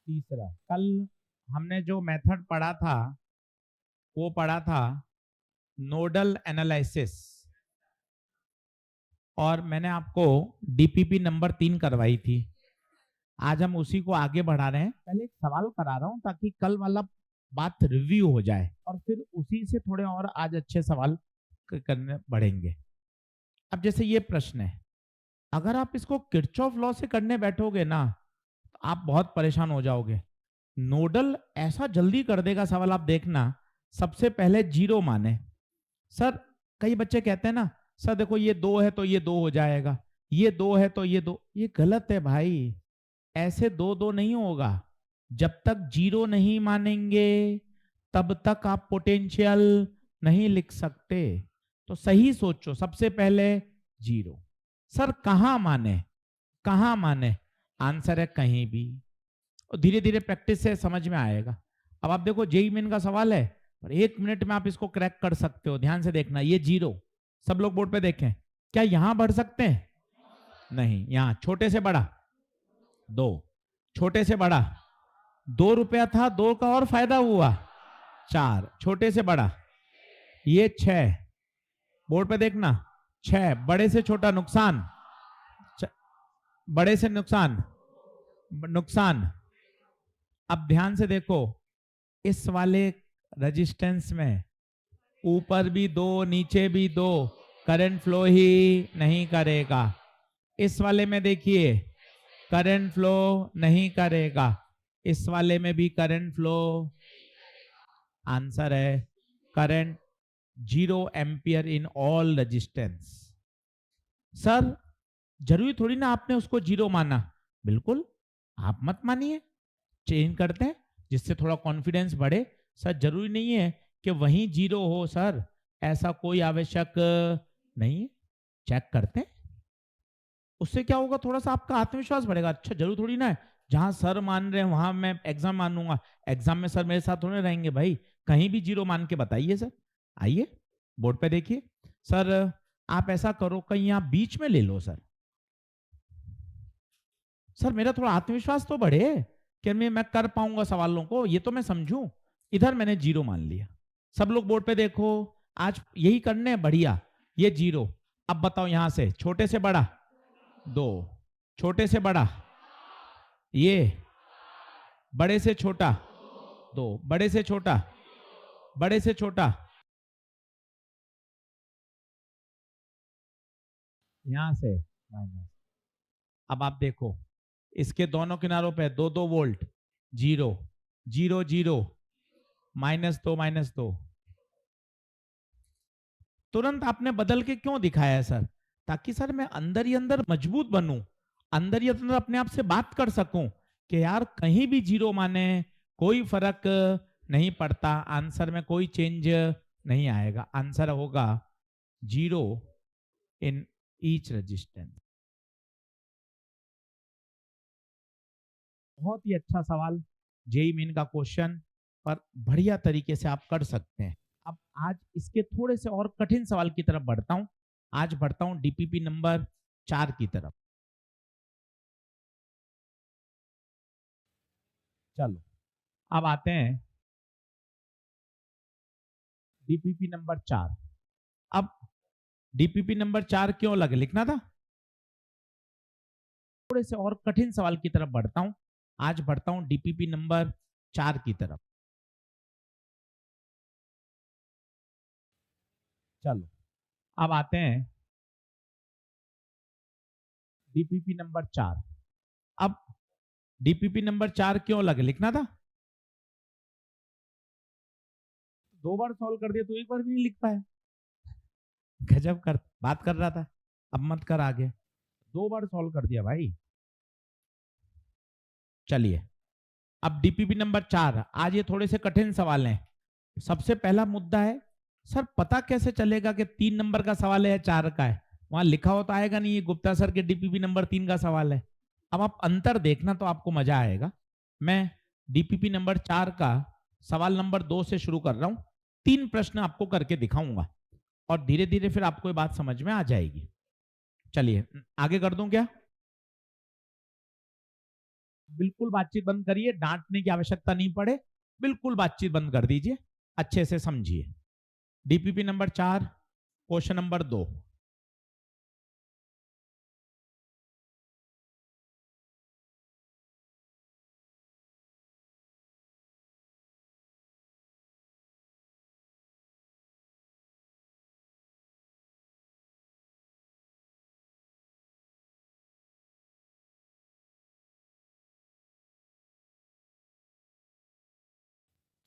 तीसरा, कल हमने जो मेथड पढ़ा था वो पढ़ा था नोडल एनालिसिस, और मैंने आपको डीपीपी नंबर 3 करवाई थी। आज हम उसी को आगे बढ़ा रहे हैं। पहले एक सवाल करा रहा हूं ताकि कल वाला बात रिव्यू हो जाए और फिर उसी से थोड़े और आज अच्छे सवाल करने बढ़ेंगे। अब जैसे ये प्रश्न है, अगर आप इसको किरचॉफ लॉ से करने बैठोगे ना तो आप बहुत परेशान हो जाओगे। नोडल ऐसा जल्दी कर देगा सवाल, आप देखना। सबसे पहले जीरो माने। सर कई बच्चे कहते हैं ना, सर देखो ये 2 है तो ये 2 हो जाएगा, ये 2 है तो ये 2। ये गलत है भाई, ऐसे 2 नहीं होगा। जब तक जीरो नहीं मानेंगे तब तक आप पोटेंशियल नहीं लिख सकते। तो सही सोचो, सबसे पहले जीरो। सर कहां माने, कहां माने? आंसर है कहीं भी। और धीरे धीरे प्रैक्टिस से समझ में आएगा। अब आप देखो जेईई मेन का सवाल है, और 1 मिनट में आप इसको क्रैक कर सकते हो। ध्यान से देखना, ये जीरो, सब लोग बोर्ड पे देखें, क्या यहां बढ़ सकते हैं? नहीं। यहां छोटे से बड़ा 2, छोटे से बड़ा 2 रुपया था, 2 का और फायदा हुआ 4, छोटे से बड़ा ये 6, बोर्ड पे देखना 6, बड़े से छोटा नुकसान, बड़े से नुकसान, नुकसान। अब ध्यान से देखो, इस वाले रेजिस्टेंस में ऊपर भी 2 नीचे भी 2, करंट फ्लो ही नहीं करेगा। इस वाले में देखिए करंट फ्लो नहीं करेगा, इस वाले में भी करंट फ्लो। आंसर है current 0 ampere in all resistance. Sir जरूरी थोड़ी ना आपने उसको जीरो माना। बिल्कुल आप मत मानिए, चेंज करते हैं जिससे थोड़ा कॉन्फिडेंस बढ़े। सर जरूरी नहीं है कि वहीं जीरो हो सर, ऐसा कोई आवश्यक नहीं है। चेक करते हैं, उससे क्या होगा, थोड़ा सा आपका आत्मविश्वास बढ़ेगा। अच्छा जरूर थोड़ी ना है जहां सर मान रहे हैं वहां मैं एग्जाम मानूंगा। एग्जाम में सर मेरे साथ थोड़े रहेंगे भाई, कहीं भी जीरो मान के बताइए सर। आइए बोर्ड पे देखिए। सर आप ऐसा करो, कहीं आप बीच में ले लो सर। सर मेरा थोड़ा आत्मविश्वास तो बढ़े कि मैं कर पाऊंगा सवालों को, ये तो मैं समझूं। इधर मैंने जीरो मान लिया। सब लोग बोर्ड पे देखो, आज यही करने हैं, बढ़िया। ये जीरो। अब बताओ यहां से छोटे से बड़ा 2, छोटे से बड़ा ये, बड़े से छोटा 2, बड़े से छोटा, बड़े से छोटा, यहां से माइनस। अब आप देखो इसके दोनों किनारों पे 2 2 वोल्ट, 0 0 0, -2 -2। तुरंत आपने बदल के क्यों दिखाया है सर? ताकि सर मैं अंदर ही अंदर मजबूत बनूं, अंदर ही अंदर अपने आप से बात कर सकूं कि यार कहीं भी जीरो माने कोई फर्क नहीं पड़ता, आंसर में कोई चेंज नहीं आएगा। आंसर होगा जीरो इन ईच रेजिस्टेंस। बहुत ही अच्छा सवाल, जेईई मेन का क्वेश्चन, पर बढ़िया तरीके से आप कर सकते हैं। अब आज इसके थोड़े से और कठिन सवाल की तरफ बढ़ता हूं। आज बढ़ता हूं डीपीपी नंबर 4 की तरफ। चलो अब आते हैं डीपीपी नंबर 4। अब डीपीपी नंबर 4 क्यों लगे लिखना था, थोड़े से और कठिन सवाल की तरफ बढ़ता हूं। आज बढ़ता हूं डीपीपी नंबर 4 की तरफ। चलो अब आते हैं डीपीपी नंबर 4। अब डीपीपी नंबर 4 क्यों लगे लिखना था, 2 बार सॉल्व कर दिया तो एक बार भी नहीं लिख पाया। गजब कर बात कर रहा था, अब मत कर आगे। 2 बार सॉल्व कर दिया भाई। चलिए अब डीपीपी नंबर 4, आज ये थोड़े से कठिन सवाल हैं। सबसे पहला मुद्दा है, सर पता कैसे चलेगा कि 3 नंबर का सवाल है या 4 का है? वहां लिखा हो तो आएगा नहीं, ये गुप्ता सर के डीपीपी नंबर 3 का सवाल है। अब आप अंतर देखना तो आपको मजा आएगा। मैं डीपीपी नंबर 4 का सवाल नंबर 2 से शुरू कर रहा हूं। 3 प्रश्न आपको करके दिखाऊंगा और धीरे धीरे फिर आपको ये बात समझ में आ जाएगी। चलिए आगे कर दूं क्या? बिल्कुल बातचीत बंद करिए, डांटने की आवश्यकता नहीं पड़े, बिल्कुल बातचीत बंद कर दीजिए, अच्छे से समझिए। DPP number 4, question number 2।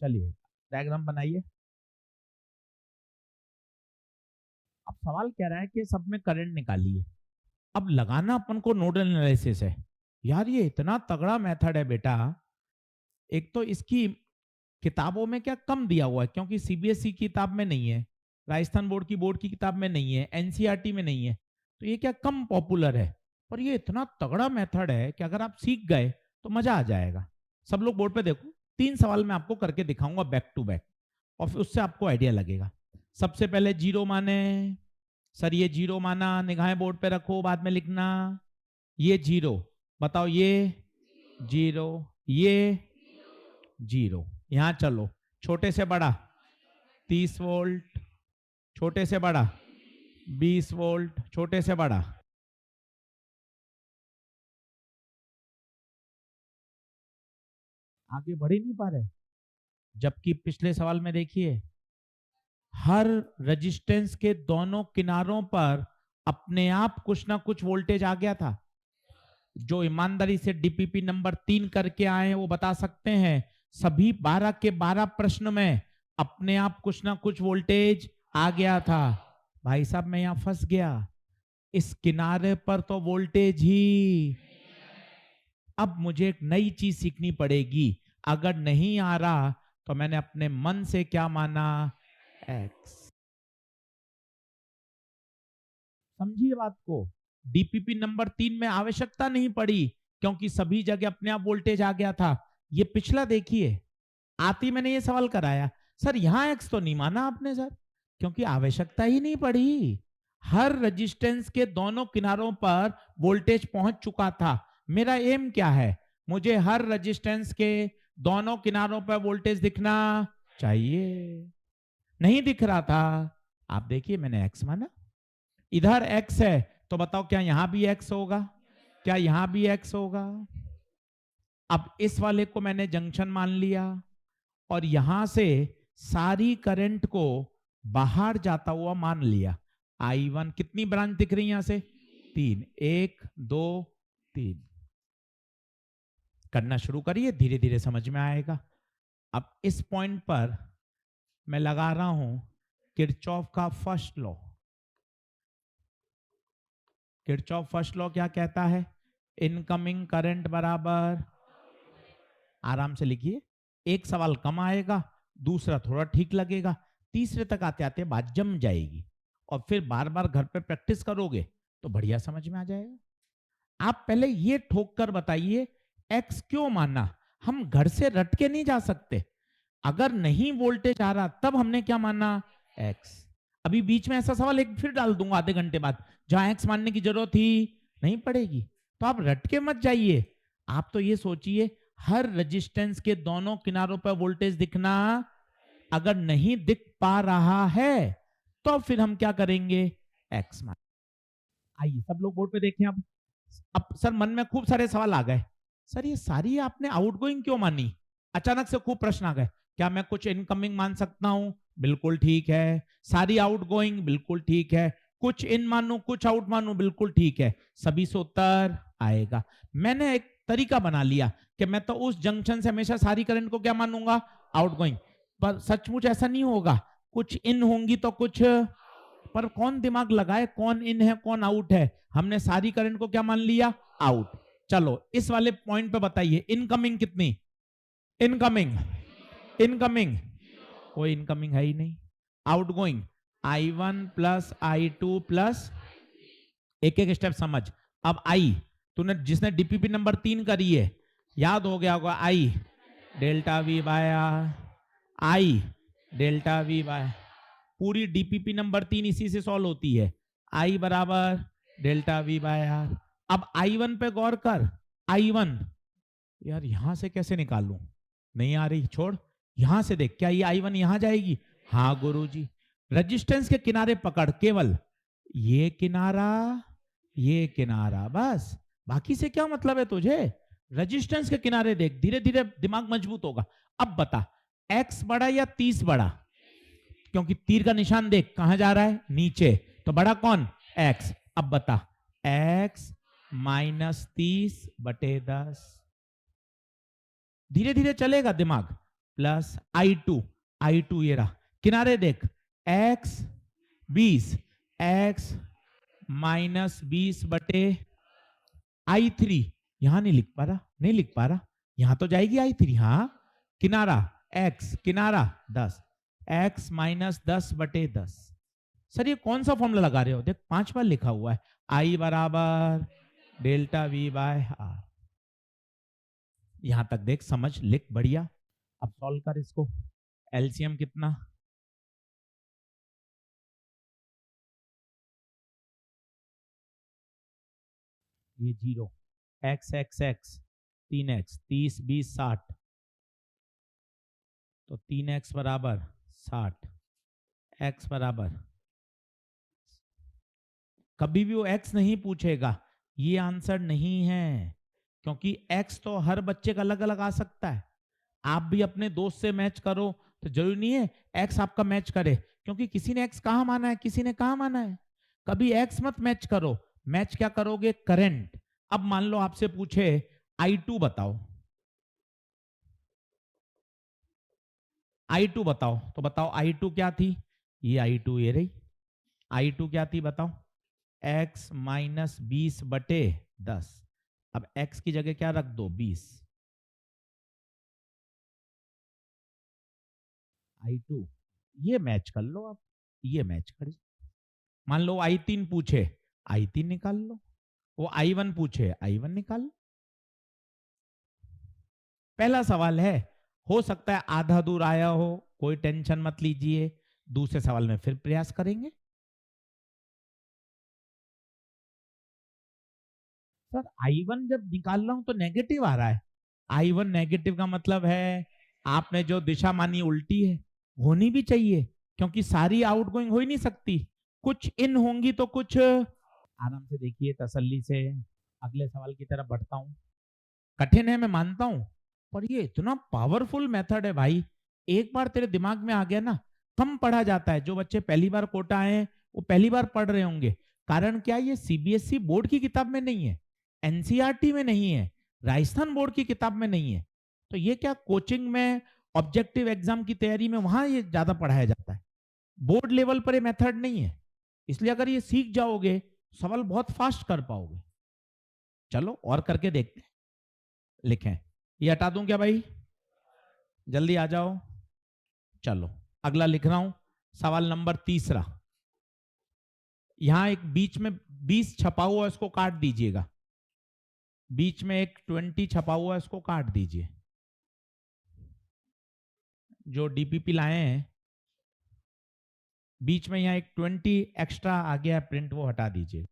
चलिए डायग्राम बनाइए। अब सवाल कह रहा है कि सब में करंट निकालिए। अब लगाना अपन को नोडल एनालिसिस है। यार ये इतना तगड़ा मेथड है बेटा। एक तो इसकी किताबों में क्या कम दिया हुआ है, क्योंकि सीबीएसई की किताब में नहीं है, राजस्थान बोर्ड की किताब में नहीं है, एनसीईआरटी में नहीं है, तो ये क्या कम पॉपुलर है। पर ये इतना तगड़ा मेथड है कि अगर आप सीख गए तो मजा आ जाएगा। सब लोग बोर्ड पे देखो, 3 सवाल मैं आपको करके दिखाऊंगा बैक टू बैक, और फिर उससे आपको आइडिया लगेगा। सबसे पहले जीरो माने, सर ये जीरो माना, निगाहें बोर्ड पे रखो, बाद में लिखना। ये जीरो, बताओ ये जीरो, ये जीरो। यहां चलो, छोटे से बड़ा 30 वोल्ट, छोटे से बड़ा 20 वोल्ट, छोटे से बड़ा। आगे बढ़ ही नहीं पा रहे, जबकि पिछले सवाल में देखिए हर रेजिस्टेंस के दोनों किनारों पर अपने आप कुछ ना कुछ वोल्टेज आ गया था। जो ईमानदारी से डीपीपी नंबर 3 करके आए हैं वो बता सकते हैं, सभी 12 के 12 प्रश्न में अपने आप कुछ ना कुछ वोल्टेज आ गया था। भाई साहब मैं यहां फंस गया, इस किनारे पर तो वोल्टेज ही। अब मुझे एक नई चीज सीखनी पड़ेगी। अगर नहीं आ रहा तो मैंने अपने मन से क्या माना, एक्स। समझिए बात को। डीपीपी नंबर 3 में आवश्यकता नहीं पड़ी, क्योंकि सभी जगह अपने आप वोल्टेज आ गया था। ये पिछला देखिए, आती मैंने ये सवाल कराया, सर यहां एक्स तो नहीं माना आपने सर, क्योंकि आवश्यकता ही नहीं पड़ी। हर रेजिस्टेंस के दोनों किनारों पर वोल्टेज पहुंच चुका था। मेरा एम क्या है, मुझे हर रेजिस्टेंस के दोनों किनारों पर वोल्टेज दिखना चाहिए। नहीं दिख रहा था, आप देखिए मैंने एक्स माना। इधर एक्स है तो बताओ क्या यहां भी एक्स होगा, क्या यहां भी एक्स होगा। अब इस वाले को मैंने जंक्शन मान लिया, और यहां से सारी करंट को बाहर जाता हुआ मान लिया। I1 कितनी ब्रांच दिख रही है यहां से, 3, 1 2 3। करना शुरू करिए, धीरे धीरे समझ में आएगा। अब इस पॉइंट पर मैं लगा रहा हूं किरचॉफ का first law. Kirchhoff first law क्या कहता है, इनकमिंग करंट बराबर, आराम से लिखिए, एक सवाल कम आएगा, दूसरा थोड़ा ठीक लगेगा, तीसरे तक आते आते बात जम जाएगी, और फिर बार बार घर पे प्रैक्टिस करोगे तो बढ़िया समझ में आ जाएगा। आप पहले ये ठोक कर बताइए एक्स क्यों माना। हम घर से रट के नहीं जा सकते। अगर नहीं वोल्टेज आ रहा तब हमने क्या माना, एक्स। अभी बीच में ऐसा सवाल एक फिर डाल दूंगा आधे घंटे बाद, जहां एक्स मानने की जरूरत ही नहीं पड़ेगी। तो आप रट के मत जाइए, आप तो ये सोचिए हर रेजिस्टेंस के दोनों किनारों पर वोल्टेज दिखना। अगर नहीं दिख पा रहा है तो फिर हम क्या करेंगे, एक्स मान। आइए सब लोग बोर्ड पे देखें। अब सर मन में खूब सारे सवाल आ गए, सर ये सारी आपने आउटगोइंग क्यों मानी। अचानक से खूब प्रश्न आ गए, क्या मैं कुछ इनकमिंग मान सकता हूं, बिल्कुल ठीक है। सारी आउटगोइंग, बिल्कुल ठीक है। कुछ इन मानू कुछ आउट मानू, बिल्कुल ठीक है। सभी से उत्तर आएगा। मैंने एक तरीका बना लिया कि मैं तो उस जंक्शन से हमेशा सारी करंट को क्या मानूंगा, आउटगोइंग। पर सचमुच ऐसा नहीं होगा, कुछ इन होंगी तो कुछ, पर कौन दिमाग लगाए कौन इन है कौन आउट है। हमने सारी करंट को क्या मान लिया, आउट। चलो इस वाले पॉइंट पे बताइए इनकमिंग कितनी, इनकमिंग, इनकमिंग कोई इनकमिंग है ही नहीं। Outgoing I1 plus I2 plus, एक एक स्टेप समझ। अब आई, तूने जिसने डीपीपी नंबर 3 करी है याद हो गया होगा, I delta V by R, I delta V by, पूरी डीपीपी नंबर 3 इसी से सॉल्व होती है। आई बराबर डेल्टा वी बाय आर। अब I1 पे गौर कर, I1 यार यहां से कैसे निकालूं, नहीं आ रही, छोड़। यहां से देख, क्या ये I1 यहां जाएगी? हाँ गुरुजी। रेजिस्टेंस के किनारे पकड़, केवल ये किनारा, बस। बाकी से क्या मतलब है तुझे? रेजिस्टेंस के किनारे देख, धीरे धीरे दिमाग मजबूत होगा। अब बता, x बड़ा या 30 बड़ा? क्योंकि तीर का निशान देख कहां जा रहा है, नीचे, तो बड़ा कौन? x। अब बता, x माइनस 30/10, धीरे धीरे चलेगा दिमाग, प्लस I2 ये रहा, किनारे देख, x 20, x माइनस 20/I3, यहां नहीं लिख पा रहा, यहां तो जाएगी I3, हाँ, किनारा x, किनारा 10, x माइनस 10/10। सर ये कौन सा फॉर्मूला लगा रहे हो? देख 5 बार लिखा हुआ है, I बराबर डेल्टा V बाय R। यहां तक देख, समझ, लिख, बढ़िया। अब सॉल्व कर इसको, एलसीएम कितना? ये 0, x 3x, 30 20 60, तो 3x बराबर 60, x बराबर, कभी भी वो x नहीं पूछेगा, ये आंसर नहीं है, क्योंकि x तो हर बच्चे का अलग अलग आ सकता है। आप भी अपने दोस्त से मैच करो तो जरूरी नहीं है x आपका मैच करे, क्योंकि किसी ने x कहां माना है, किसी ने कहां माना है। कभी x मत मैच करो, मैच क्या करोगे? करंट। अब मान लो आपसे पूछे I2 बताओ, I2 बताओ, तो बताओ I2 क्या थी? ये I2 ये रही, I2 क्या थी बताओ? x minus 20/10। अब x की जगह क्या रख दो? 20। I2 ये मैच कर लो आप, ये मैच कर। मान लो I3 पूछे, I3 निकाल लो, वो I1 पूछे, I1 निकाल लो। पहला सवाल है, हो सकता है आधा दूर आया हो, कोई टेंशन मत लीजिए, दूसरे सवाल में फिर प्रयास करेंगे। सर I1 जब निकाल रहा हूं तो नेगेटिव आ रहा है, I1 नेगेटिव का मतलब है आपने जो दिशा मानी उल्टी है, होनी भी चाहिए, क्योंकि सारी आउटगोइंग हो ही नहीं सकती, कुछ इन होंगी तो कुछ। आराम से देखिए, तसल्ली से, अगले सवाल की तरफ बढ़ता हूं। कठिन है मैं मानता हूं, पर ये इतना पावरफुल मेथड है भाई, एक बार तेरे दिमाग में आ गया ना, कम पढ़ा जाता है। जो बच्चे पहली बार कोटा आए वो पहली बार पढ़ रहे होंगे, कारण क्या, ये सीबीएसई बोर्ड की किताब में नहीं है, एनसीईआरटी में नहीं है, राजस्थान बोर्ड की किताब में नहीं है, तो ये क्या कोचिंग में, ऑब्जेक्टिव एग्जाम की तैयारी में वहां ये ज्यादा पढ़ाया जाता है, बोर्ड लेवल पर ये मेथड नहीं है। इसलिए अगर ये सीख जाओगे सवाल बहुत फास्ट कर पाओगे। चलो और करके देखते हैं, लिखें, ये हटा दूं क्या भाई? जल्दी आ जाओ। चलो अगला लिख रहा हूं, सवाल नंबर 3। यहां एक बीच में 20 छपा हुआ है, इसको काट दीजिएगा, बीच में एक 20 छपा हुआ है, इसको काट दीजिए। जो डीपीपी लाए हैं, बीच में यहां एक 20 एक्स्ट्रा आ गया है प्रिंट, वो हटा दीजिए।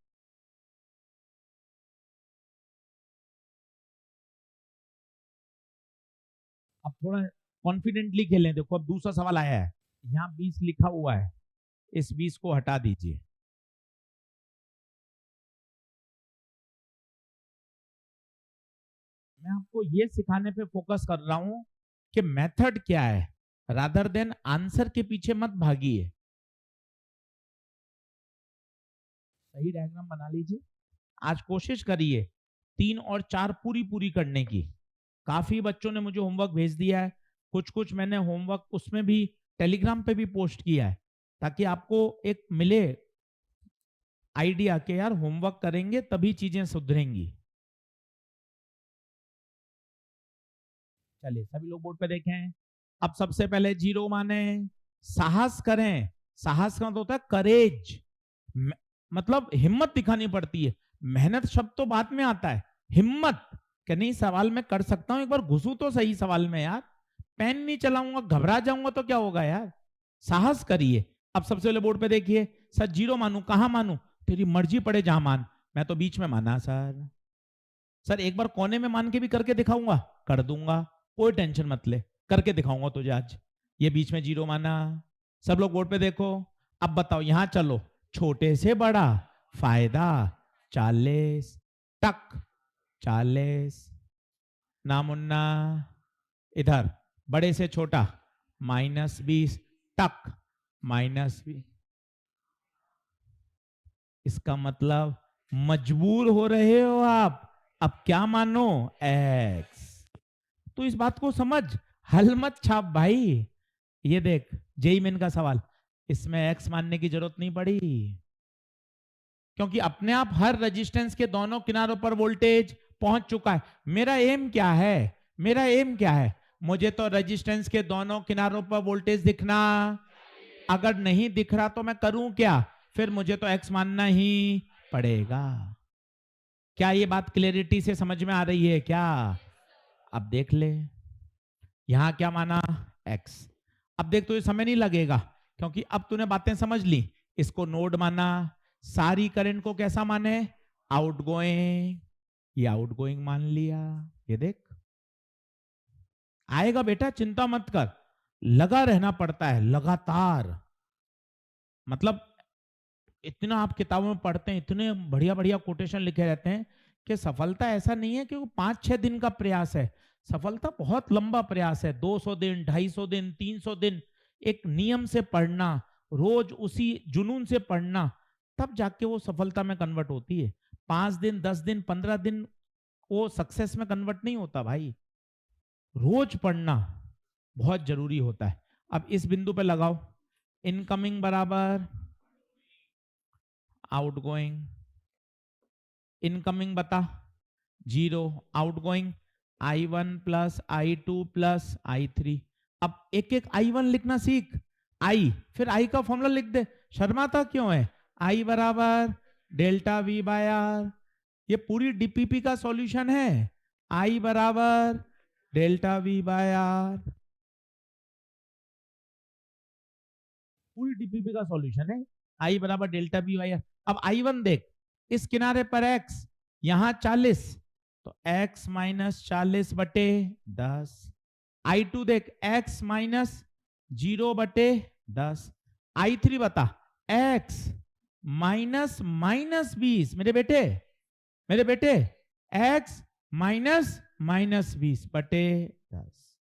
अब थोड़ा कॉन्फिडेंटली खेलें, देखो अब दूसरा सवाल आया है, यहां 20 लिखा हुआ है, इस 20 को हटा दीजिए। मैं आपको ये सिखाने पे फोकस कर रहा हूं कि मेथड क्या है, रादर देन आंसर के पीछे मत भागिए। सही डायग्राम बना लीजिए, आज कोशिश करिए 3 और 4 पूरी पूरी करने की। काफी बच्चों ने मुझे होमवर्क भेज दिया है, कुछ कुछ मैंने होमवर्क उसमें भी टेलीग्राम पे भी पोस्ट किया है, ताकि आपको एक मिले आइडिया कि यार होमवर्क करेंगे तभी चीजें सुधरेंगी। चलिए सभी लोग बोर्ड पे देखें। अब सबसे पहले 0 माने साहस करें, साहस का मतलब होता है करेज, मतलब हिम्मत दिखानी पड़ती है, मेहनत शब्द तो बाद में आता है, हिम्मत कि नहीं सवाल में कर सकता हूं, एक बार घुसू तो सही सवाल में यार, पेन नहीं चलाऊंगा घबरा जाऊंगा तो क्या होगा यार, साहस करिए। अब सबसे पहले बोर्ड पे देखिए, सर 0 मानू, कहां मानू? तेरी मर्जी पड़े जहां मान, मैं तो बीच में माना सर, सर एक बार कोने में मान के भी करके दिखाऊंगा, कर दूंगा, कोई टेंशन मत ले, करके दिखाऊंगा तुझे आज। ये बीच में 0 माना। सब लोग बोर्ड पे देखो। अब बताओ यहां चलो, छोटे से बड़ा फायदा 40 टक 40 ना मुन्ना, इधर बड़े से छोटा -20 टक -20। इसका मतलब मजबूर हो रहे हो आप, अब क्या मानो, x। तो इस बात को समझ, हल मत छाप भाई। ये देख जेई मेन का सवाल, इसमें x मानने की जरूरत नहीं पड़ी, क्योंकि अपने आप हर रेजिस्टेंस के दोनों किनारों पर वोल्टेज पहुंच चुका है। मेरा एम क्या है, मेरा एम क्या है, मुझे तो रेजिस्टेंस के दोनों किनारों पर वोल्टेज दिखना, अगर नहीं दिख रहा तो मैं करूं क्या, फिर मुझे तो x मानना ही पड़ेगा। क्या ये बात क्लैरिटी से समझ में आ रही है क्या? अब देख ले, यहां क्या माना, x। अब देख तुझे समय नहीं लगेगा, क्योंकि अब तूने बातें समझ ली। इसको नोड माना, सारी करंट को कैसा माने, आउटगोइंग, ये आउटगोइंग मान लिया। ये देख आएगा बेटा, चिंता मत कर, लगा रहना पड़ता है लगातार। मतलब इतना आप किताबों में पढ़ते हैं, इतने बढ़िया बढ़िया कोटेशन लिखे रहते हैं कि सफलता ऐसा नहीं है कि वो 5-6 दिन का प्रयास है, सफलता बहुत लंबा प्रयास है। 200 दिन, 250 दिन, 300 दिन एक नियम से पढ़ना, रोज उसी जुनून से पढ़ना, तब जाके वो सफलता में कन्वर्ट होती है। 5 दिन, 10 दिन, 15 दिन वो सक्सेस में कन्वर्ट नहीं होता भाई। रोज पढ़ना बहुत जरूरी होता है। अब इस बिंदु पे लगाओ, इनकमिंग बराबर आउटगोइंग, इनकमिंग बता 0, outgoing I1 plus I2 plus I3। अब एक एक I1 लिखना सीख, I फिर I का फॉर्मूला लिख दे, शर्माता क्यों है, I बराबर डेल्टा V बाय आर। ये पूरी डीपीपी का सॉल्यूशन है, I बराबर डेल्टा V बाय आर, पूरी डीपीपी का सॉल्यूशन है, I बराबर डेल्टा V बाय आर। अब I1 देख, इस किनारे पर x, यहां 40, तो x माइनस 40 बटे 10। I2 देख, x माइनस 0 बटे 10। I3 बता, x माइनस -20, मेरे बेटे x माइनस -20 बटे 10।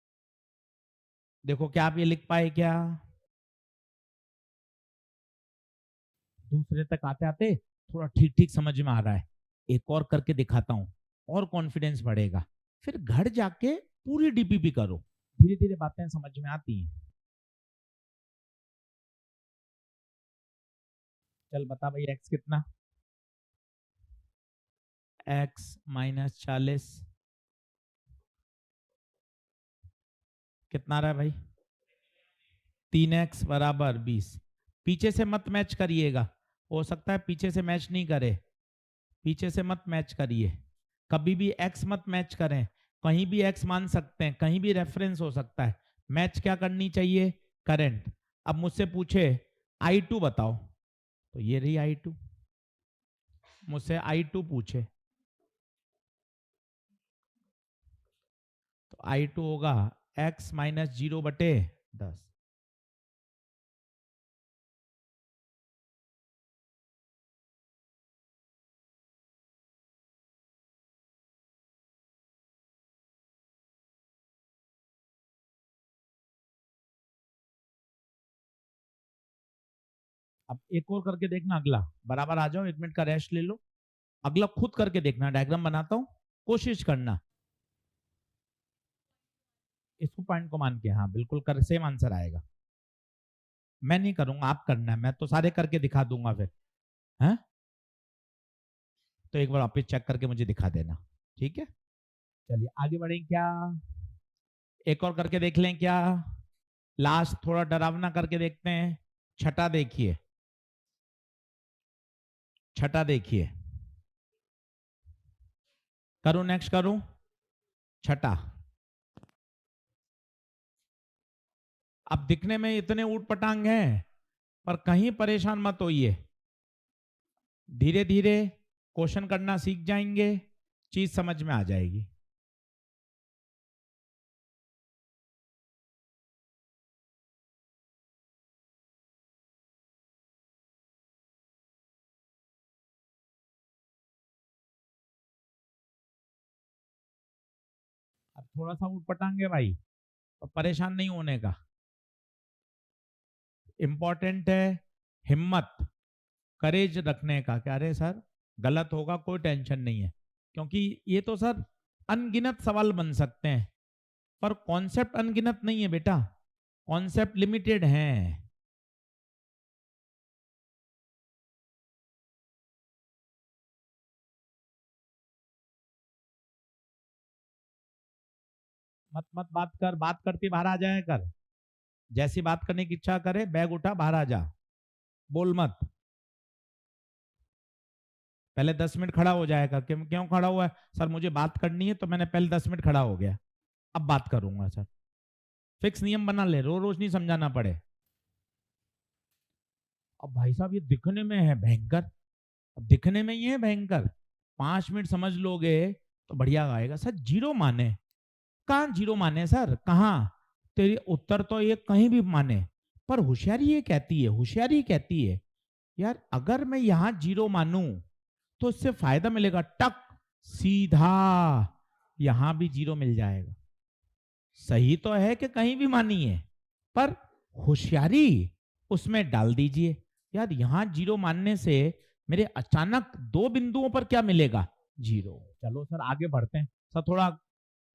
देखो क्या आप ये लिख पाए क्या? दूसरे तक आते आते थोड़ा ठीक ठीक समझ में आ रहा है, एक और करके दिखाता हूं और कॉन्फिडेंस बढ़ेगा, फिर घर जाके पूरी डीपीपी करो, धीरे धीरे बातें समझ में आती हैं। चल बता भाई x कितना, x माइनस 40 कितना रहा भाई, 3x बराबर 20। पीछे से मत मैच करिएगा, हो सकता है पीछे से मैच नहीं करे, पीछे से मत मैच करिए, कभी भी x मत मैच करें, कहीं भी x मान सकते हैं, कहीं भी रेफरेंस हो सकता है, मैच क्या करनी चाहिए, करंट। अब मुझसे पूछे I2 बताओ, तो ये रही I2, मुझसे I2 पूछे तो I2 होगा x माइनस 0 बटे 10। अब एक और करके देखना, अगला बराबर आ जाओ, 1 मिनट का रेस्ट ले लो, अगला खुद करके देखना, डायग्राम बनाता हूं, कोशिश करना इसको पॉइंट को मान के, हाँ बिल्कुल कर, सेम आंसर आएगा। मैं नहीं करूंगा, आप करना है, मैं तो सारे करके दिखा दूंगा फिर, है तो एक बार वापिस चेक करके मुझे दिखा देना, ठीक है। चलिए आगे बढ़ें क्या, एक और करके देख लें क्या, लास्ट थोड़ा डरावना करके देखते हैं। छठा देखिए, छठा देखिए, करूं नेक्स्ट करूं, छठा। अब दिखने में इतने ऊट पटांग हैं, पर कहीं परेशान मत होइए, धीरे धीरे क्वेश्चन करना सीख जाएंगे, चीज समझ में आ जाएगी। अब थोड़ा सा उठपटांगे भाई, तो परेशान नहीं होने का। इंपॉर्टेंट है हिम्मत, करेज रखने का। क्या अरे सर गलत होगा, कोई टेंशन नहीं है, क्योंकि ये तो सर अनगिनत सवाल बन सकते हैं, पर कॉन्सेप्ट अनगिनत नहीं है बेटा, कॉन्सेप्ट लिमिटेड हैं। मत मत बात कर, बात करती बाहर आ जाए कर। जैसी बात करने की इच्छा करे, बैग उठा बाहर आ जा, बोल मत। पहले 10 मिनट खड़ा हो जाएगा। क्यों क्यों खड़ा हुआ है? सर मुझे बात करनी है, तो मैंने पहले 10 मिनट खड़ा हो गया, अब बात करूंगा। सर फिक्स नियम बना ले, रोज रोज नहीं समझाना पड़े। अब भाई साहब ये दिखने में है भयंकर, अब दिखने में ही है भयंकर, 5 मिनट समझ लोगे तो बढ़िया आएगा। सर जीरो माने, कहाँ जीरो माने सर, कहाँ? तेरी उत्तर तो ये कहीं भी माने, पर होशियारी ये कहती है, होशियारी कहती है यार अगर मैं यहां जीरो मानूं तो इससे फायदा मिलेगा, टक सीधा यहां भी जीरो मिल जाएगा। सही तो है कि कहीं भी मानी है, पर होशियारी उसमें डाल दीजिए। यार यहां जीरो मानने से मेरे अचानक 2 बिंदुओं पर क्या मिलेगा? जीरो। चलो सर आगे बढ़ते हैं। सर थोड़ा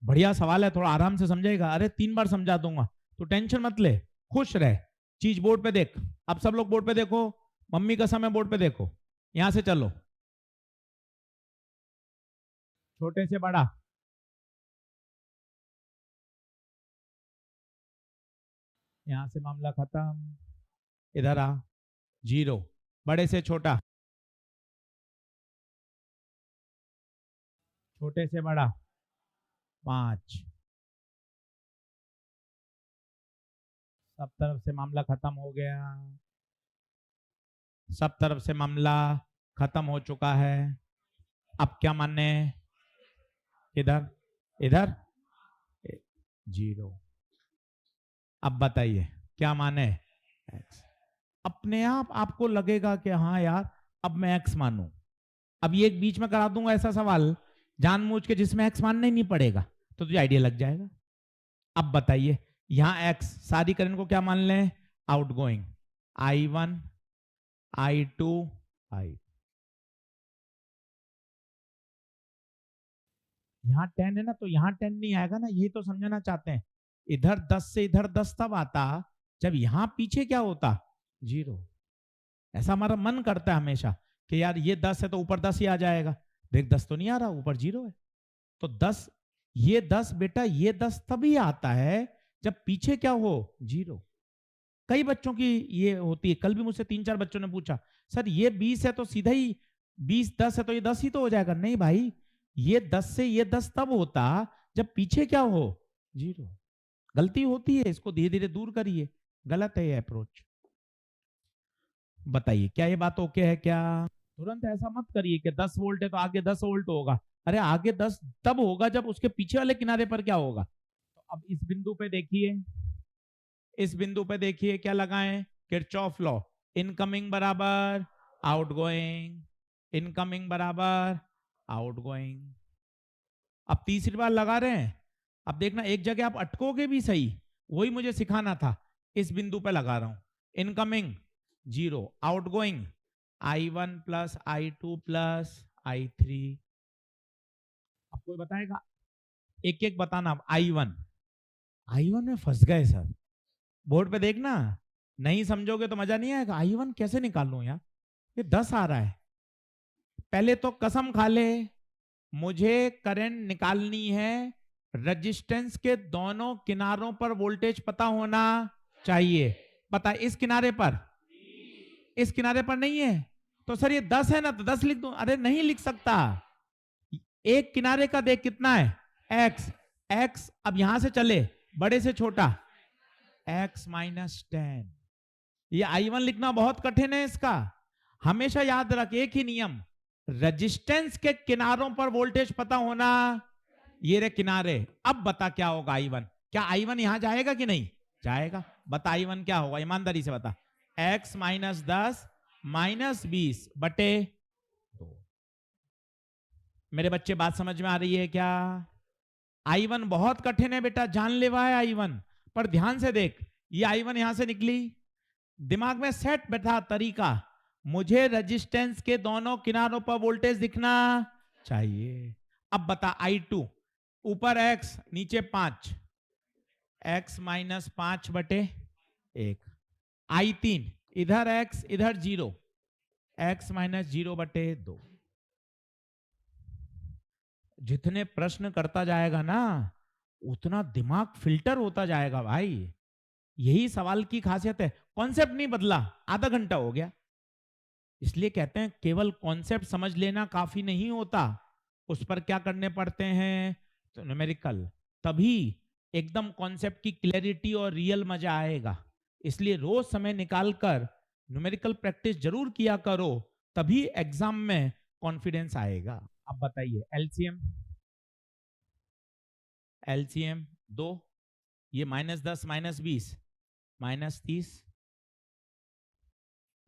बढ़िया सवाल है, थोड़ा आराम से समझेगा। अरे 3 बार समझा दूंगा, तो टेंशन मत ले, खुश रहे। चीज बोर्ड पे देख, अब सब लोग बोर्ड पे देखो, मम्मी का समय बोर्ड पे देखो। यहां से चलो, छोटे से बड़ा, यहां से मामला खत्म, इधर आ, जीरो। बड़े से छोटा, छोटे से बड़ा, 5। सब तरफ से मामला खत्म हो गया, सब तरफ से मामला खत्म हो चुका है। अब क्या मानने? इधर, इधर, जीरो। अब बताइए क्या माने? एक्स। अपने आप आपको लगेगा कि हाँ यार अब मैं एक्स मानूं। अब ये एक बीच में करा दूंगा ऐसा सवाल जानबूझ के जिसमें एक्स मानना ही नहीं पड़ेगा, तो तुझे आइडिया लग जाएगा। अब बताइए यहां एक्स, सारी करंट को क्या मान लें? Outgoing, I1, I2, I। यहाँ 10 है ना, तो यहाँ 10 नहीं आएगा ना, यही तो समझना चाहते हैं। इधर 10 से इधर 10 तब आता जब यहाँ पीछे क्या होता? जीरो। ऐसा हमारा मन करता है हमेशा कि यार ये 10 है तो ऊपर 10 ही आ जाएगा। देख 10 तो नहीं आ रहा, ऊपर जीरो है। तो 10, ये 10 बेटा, ये 10 तभी आता है जब पीछे क्या हो? जीरो। कई बच्चों की ये होती है, कल भी मुझसे 3-4 बच्चों ने पूछा सर ये 20 है तो सीधा ही 20, 10 है तो ये 10 ही तो हो जाएगा। नहीं भाई, ये 10 से ये 10 तब होता जब पीछे क्या हो? जीरो। गलती होती है, इसको धीरे धीरे दूर करिए, गलत है ये अप्रोच। बताइए क्या ये बात ओके है क्या? तुरंत ऐसा मत करिए कि 10 वोल्ट है तो आगे 10 वोल्ट होगा। अरे आगे 10 तब होगा जब उसके पीछे वाले किनारे पर क्या होगा। तो अब इस बिंदु पे देखिए, इस बिंदु पे देखिए क्या लगाएं? Kirchhoff law. इनकमिंग बराबर आउटगोइंग, इनकमिंग बराबर आउटगोइंग। अब तीसरी बार लगा रहे हैं। अब देखना एक जगह आप अटकोगे भी सही, वही मुझे सिखाना था। इस बिंदु पे लगा रहा हूं, incoming zero, outgoing I1 plus I2 plus I3। अब कोई बताएगा? एक एक बताना। अब I1 में फंस गए सर, बोर्ड पे देखना, नहीं समझोगे तो मजा नहीं आएगा। I1 कैसे निकालूं यार, ये 10 आ रहा है। पहले तो कसम खा ले, मुझे करंट निकालनी है, रेजिस्टेंस के दोनों किनारों पर वोल्टेज पता होना चाहिए। पता इस किनारे पर, इस किनारे पर नहीं है, तो सर ये 10 है ना, तो 10 लिख दूं। अरे नहीं लिख सकता, एक किनारे का देख कितना है? x। x अब यहां से चले, बड़े से छोटा, x माइनस 10। ये I1 लिखना बहुत कठिन है इसका। हमेशा याद रख एक ही नियम, रेजिस्टेंस के किनारों पर वोल्टेज पता होना, ये रे किनारे। अब बता क्या होगा I1, क्या I1 यहां जाएगा कि नहीं जाएगा? बता I1 क्या होगा, ईमानदारी से बता। x माइनस 10 माइनस 20 बटे 2। मेरे बच्चे बात समझ में आ रही है क्या? I1 बहुत कठिन है बेटा, जानलेवा है I1, पर ध्यान से देख, ये I1 यहां से निकली, दिमाग में सेट बैठा तरीका, मुझे रेजिस्टेंस के दोनों किनारों पर वोल्टेज दिखना चाहिए। अब बता I2, ऊपर x नीचे 5, x माइनस 5 बटे 1। I3 इधर x इधर 0, x माइनस 0 बटे 2। जितने प्रश्न करता जाएगा ना उतना दिमाग फिल्टर होता जाएगा भाई, यही सवाल की खासियत है। कॉन्सेप्ट नहीं बदला, आधा घंटा हो गया। इसलिए कहते हैं केवल कॉन्सेप्ट समझ लेना काफी नहीं होता, उस पर क्या करने पड़ते हैं, तो न्यूमेरिकल, तभी एकदम कॉन्सेप्ट की क्लैरिटी और रियल मजा आएगा। इसलिए रोज समय निकालकर न्यूमेरिकल प्रैक्टिस जरूर किया करो, तभी एग्जाम में कॉन्फिडेंस आएगा। अब बताइए एलसीएम, एलसीएम 2, ये -10 -20 -30,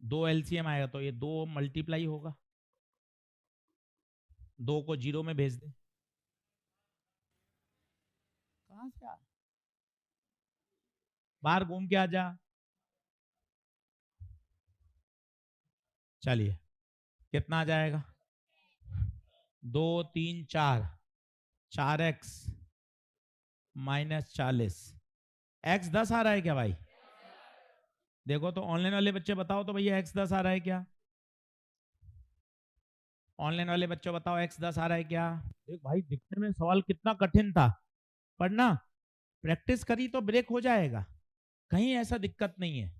2 एलसीएम आएगा तो ये 2 मल्टीप्लाई होगा, 2 को 0 में भेज दे। कहां से आ, बाहर घूम के आ जा। चलिए कितना आ जाएगा, 2 3 4, 4x माइनस 40, x 10 आ रहा है क्या भाई? देखो तो ऑनलाइन वाले बच्चे बताओ तो भैया x 10 आ रहा है क्या? ऑनलाइन वाले बच्चों बताओ x 10 आ रहा है क्या? देख भाई दिखने में सवाल कितना कठिन था, पर ना प्रैक्टिस करी तो ब्रेक हो जाएगा, कहीं ऐसा दिक्कत नहीं है।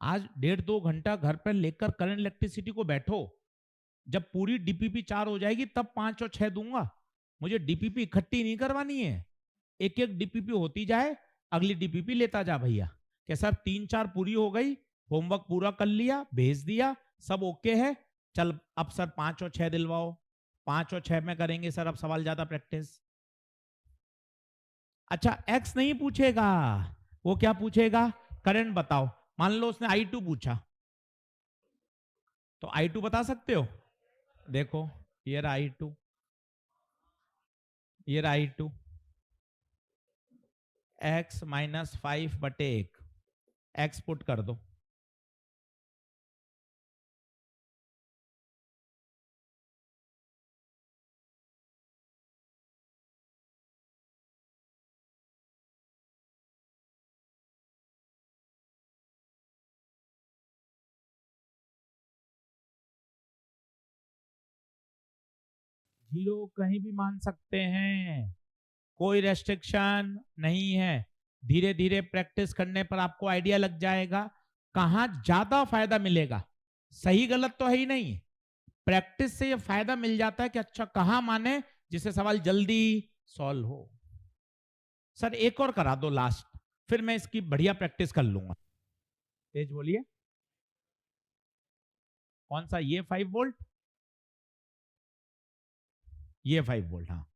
आज 1.5-2 घंटा घर पर लेकर करंट इलेक्ट्रिसिटी को बैठो, जब पूरी डीपीपी 4 हो जाएगी तब 5 और 6 दूंगा। मुझे डीपीपी इकट्ठी नहीं करवानी है, एक एक डीपीपी होती जाए, अगली डीपीपी लेता जा भैया। कि सर 3-4 पूरी हो गई, होमवर्क पूरा कर लिया, भेज दिया, सब ओके है, चल अब सर 5 और 6 दिलवाओ, 5 और 6 में करेंगे सर अब सवाल ज्यादा प्रैक्टिस। अच्छा एक्स नहीं पूछेगा, वो क्या पूछेगा, करंट बताओ। मान लो उसने I2 पूछा, तो I2 बता सकते हो, देखो ये रहा I2, ये रहा I2, x माइनस 5 बटे 1, x पुट कर दो, जीरो कहीं भी मान सकते हैं, कोई रेस्ट्रिक्शन नहीं है। धीरे धीरे प्रैक्टिस करने पर आपको आइडिया लग जाएगा कहां ज्यादा फायदा मिलेगा, सही गलत तो है ही नहीं, प्रैक्टिस से ये फायदा मिल जाता है कि अच्छा कहां माने जिससे सवाल जल्दी सॉल्व हो। सर एक और करा दो लास्ट, फिर मैं इसकी बढ़िया प्रैक्टिस कर लूंगा। तेज बोलिए, कौन सा, ये 5 वोल्ट, ये 5 वोल्ट, हाँ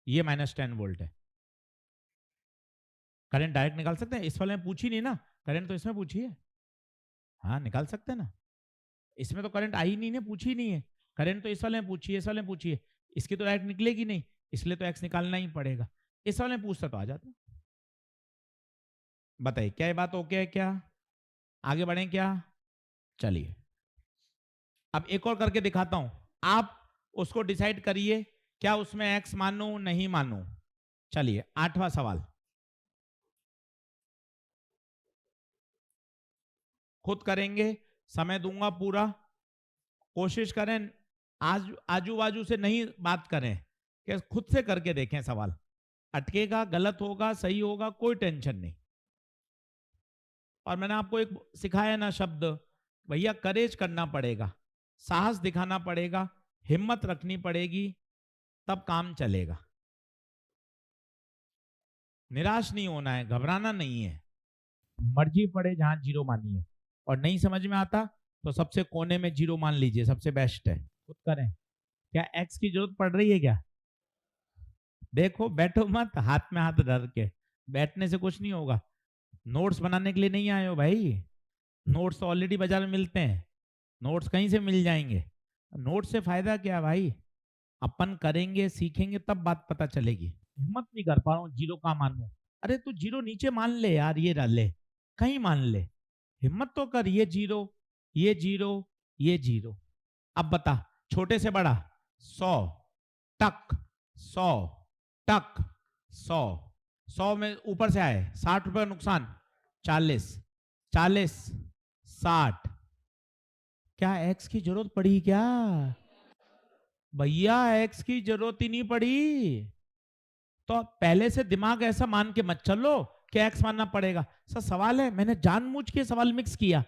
ये -10 वोल्ट है। करंट डायरेक्ट निकाल सकते हैं, इस वाले में पूछी नहीं ना, करंट तो इसमें पूछी है, हाँ निकाल सकते हैं ना, इसमें तो करंट आई नहीं है, पूछी नहीं है, करंट तो इस वाले में पूछी है, इस वाले में पूछी है, इसकी तो डायरेक्ट निकलेगी नहीं, इसलिए तो एक्स निकालना ही पड़ेगा। इस वाले में पूछता तो आ जाता। बताइए क्या ये बात ओके है क्या, आगे बढ़े क्या? चलिए अब एक और करके दिखाता हूं, आप उसको डिसाइड करिए क्या उसमें एक्स मानू नहीं मानू। चलिए 8वां सवाल, खुद करेंगे, समय दूंगा पूरा, कोशिश करें आज आजू बाजू से नहीं बात करें, कि खुद से करके देखें सवाल, अटकेगा गलत होगा सही होगा कोई टेंशन नहीं। और मैंने आपको एक सिखाया ना शब्द, भैया करेज करना पड़ेगा, साहस दिखाना पड़ेगा, हिम्मत रखनी पड़ेगी, तब काम चलेगा। निराश नहीं होना है, घबराना नहीं है, मर्जी पड़े जहां जीरो मानिए, और नहीं समझ में आता तो सबसे कोने में जीरो मान लीजिए, सबसे बेस्ट है, खुद करें। क्या एक्स की जरूरत पड़ रही है क्या? देखो, बैठो मत हाथ में हाथ धर के, बैठने से कुछ नहीं होगा। नोट्स बनाने के लिए नहीं आए हो भाई, नोट्स तो ऑलरेडी बाजार में मिलते हैं, नोट्स कहीं से मिल जाएंगे। नोट्स से फायदा क्या भाई, अपन करेंगे सीखेंगे तब बात पता चलेगी। हिम्मत नहीं कर पा रहा हूँ जीरो का मानू। अरे तू जीरो नीचे मान ले यार, ये डाल ले, कहीं मान ले, हिम्मत तो कर। ये जीरो, ये जीरो, ये जीरो। अब बता, छोटे से बड़ा, 100 टक, 100 टक, 100, 100 में ऊपर से आए 60 रुपए का नुकसान, 40, 40, 60। क्या एक्स की जरूरत पड़ी क्या? भैया एक्स की जरूरत ही नहीं पड़ी। तो पहले से दिमाग ऐसा मान के मत चलो कि एक्स मानना पड़ेगा। सर सवाल है, मैंने जानबूझ के सवाल मिक्स किया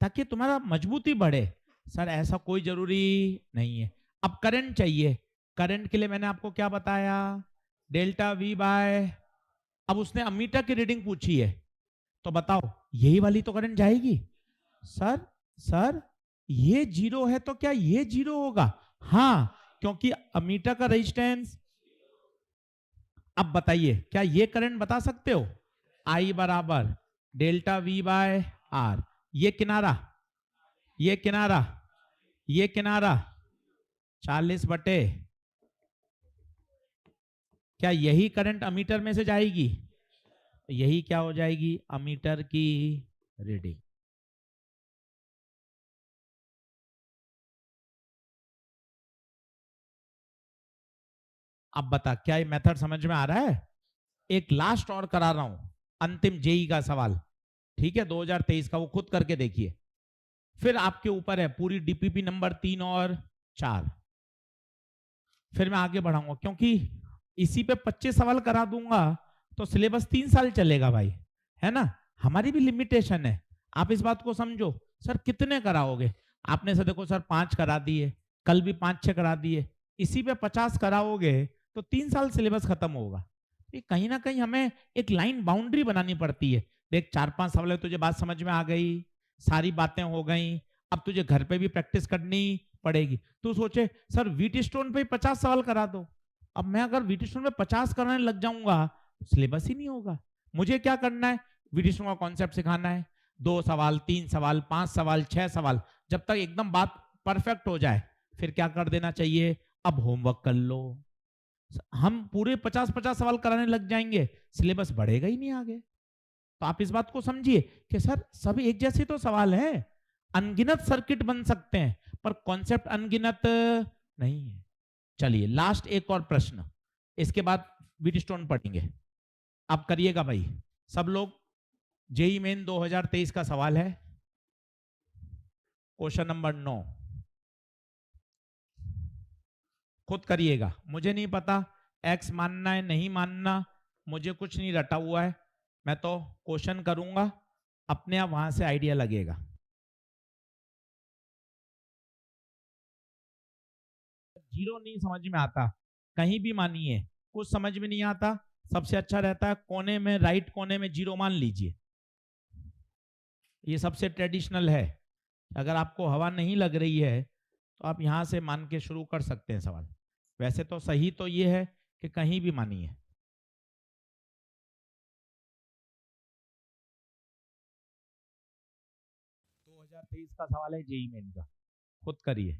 ताकि तुम्हारा मजबूती बढ़े। सर ऐसा कोई जरूरी नहीं है। अब करंट चाहिए, करंट के लिए मैंने आपको क्या बताया, डेल्टा वी बाय। अब उसने अमीटर की रीडिंग पूछी है, तो बताओ यही वाली तो करंट जाएगी। सर, सर ये जीरो है तो क्या ये जीरो होगा? हाँ, क्योंकि अमीटर का रेजिस्टेंस। अब बताइए क्या ये करंट बता सकते हो? आई बराबर डेल्टा वी बाय आर। ये किनारा, ये किनारा, ये किनारा 40 बटे, क्या यही करंट अमीटर में से जाएगी? यही क्या हो जाएगी, अमीटर की रीडिंग। अब बता क्या ये मेथड समझ में आ रहा है? एक लास्ट और करा रहा हूं, अंतिम जेई का सवाल, ठीक है, 2023 का, वो खुद करके देखिए। फिर आपके ऊपर है, पूरी डीपीपी नंबर 3 और 4। फिर मैं आगे बढ़ाऊंगा क्योंकि इसी पे 25 सवाल करा दूंगा तो सिलेबस 3 साल चलेगा भाई, है ना। हमारी भी लिमिटेशन है, आप इस बात को समझो। सर कितने कराओगे? आपने सर देखो सर 5 करा दिए, कल भी 5-6 करा दिए, इसी पे 50 कराओगे तो 3 साल सिलेबस खत्म होगा। ये कहीं ना कहीं हमें एक लाइन बाउंड्री बनानी पड़ती है। देख 4-5 सवाल तुझे बात समझ में आ गई, सारी बातें हो गई, अब तुझे घर पे भी प्रैक्टिस करनी पड़ेगी। तू सोचे सर वीट स्टोन पे 50 सवाल करा दो, अब मैं अगर वीट स्टोन पे 50 कराने लग जाऊंगा सिलेबस ही नहीं होगा। मुझे क्या करना है, वीट स्टोन का कॉन्सेप्ट सिखाना है, 2 सवाल, 3 सवाल, 5 सवाल, 6 सवाल, जब तक एकदम बात परफेक्ट हो जाए फिर क्या कर देना चाहिए, अब होमवर्क कर लो। हम पूरे 50-50 सवाल कराने लग जाएंगे, सिलेबस बढ़ेगा ही नहीं आगे। तो आप इस बात को समझिए कि सर सभी एक जैसे तो सवाल है, अनगिनत सर्किट बन सकते हैं पर कॉन्सेप्ट अनगिनत नहीं है। चलिए लास्ट एक और प्रश्न, इसके बाद वीटस्टोन पढ़ेंगे। आप करिएगा भाई सब लोग। जेई मेन 2023 का सवाल है, क्वेश्चन नंबर 9, खुद करिएगा। मुझे नहीं पता एक्स मानना है नहीं मानना, मुझे कुछ नहीं रटा हुआ है, मैं तो क्वेश्चन करूंगा, अपने आप वहां से आइडिया लगेगा। जीरो नहीं समझ में आता, कहीं भी मानिए, कुछ समझ में नहीं आता, सबसे अच्छा रहता है कोने में, राइट कोने में जीरो मान लीजिए, ये सबसे ट्रेडिशनल है। अगर आपको हवा नहीं लग रही है तो आप यहां से मान के शुरू कर सकते हैं सवाल। वैसे तो सही तो ये है कि कहीं भी मानिए। 2023 का सवाल है जेई मेन का, खुद करिए।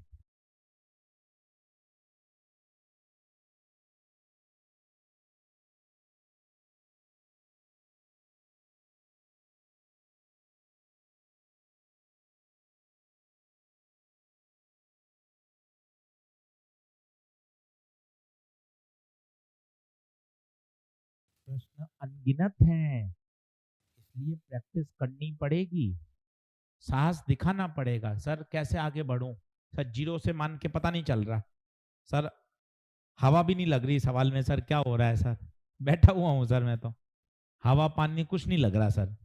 प्रश्न अनगिनत हैं, इसलिए प्रैक्टिस करनी पड़ेगी, साहस दिखाना पड़ेगा। सर कैसे आगे बढ़ूं, सर जीरो से मान के पता नहीं चल रहा, सर हवा भी नहीं लग रही सवाल में, सर क्या हो रहा है सर, बैठा हुआ हूं सर मैं तो, हवा पानी कुछ नहीं लग रहा सर।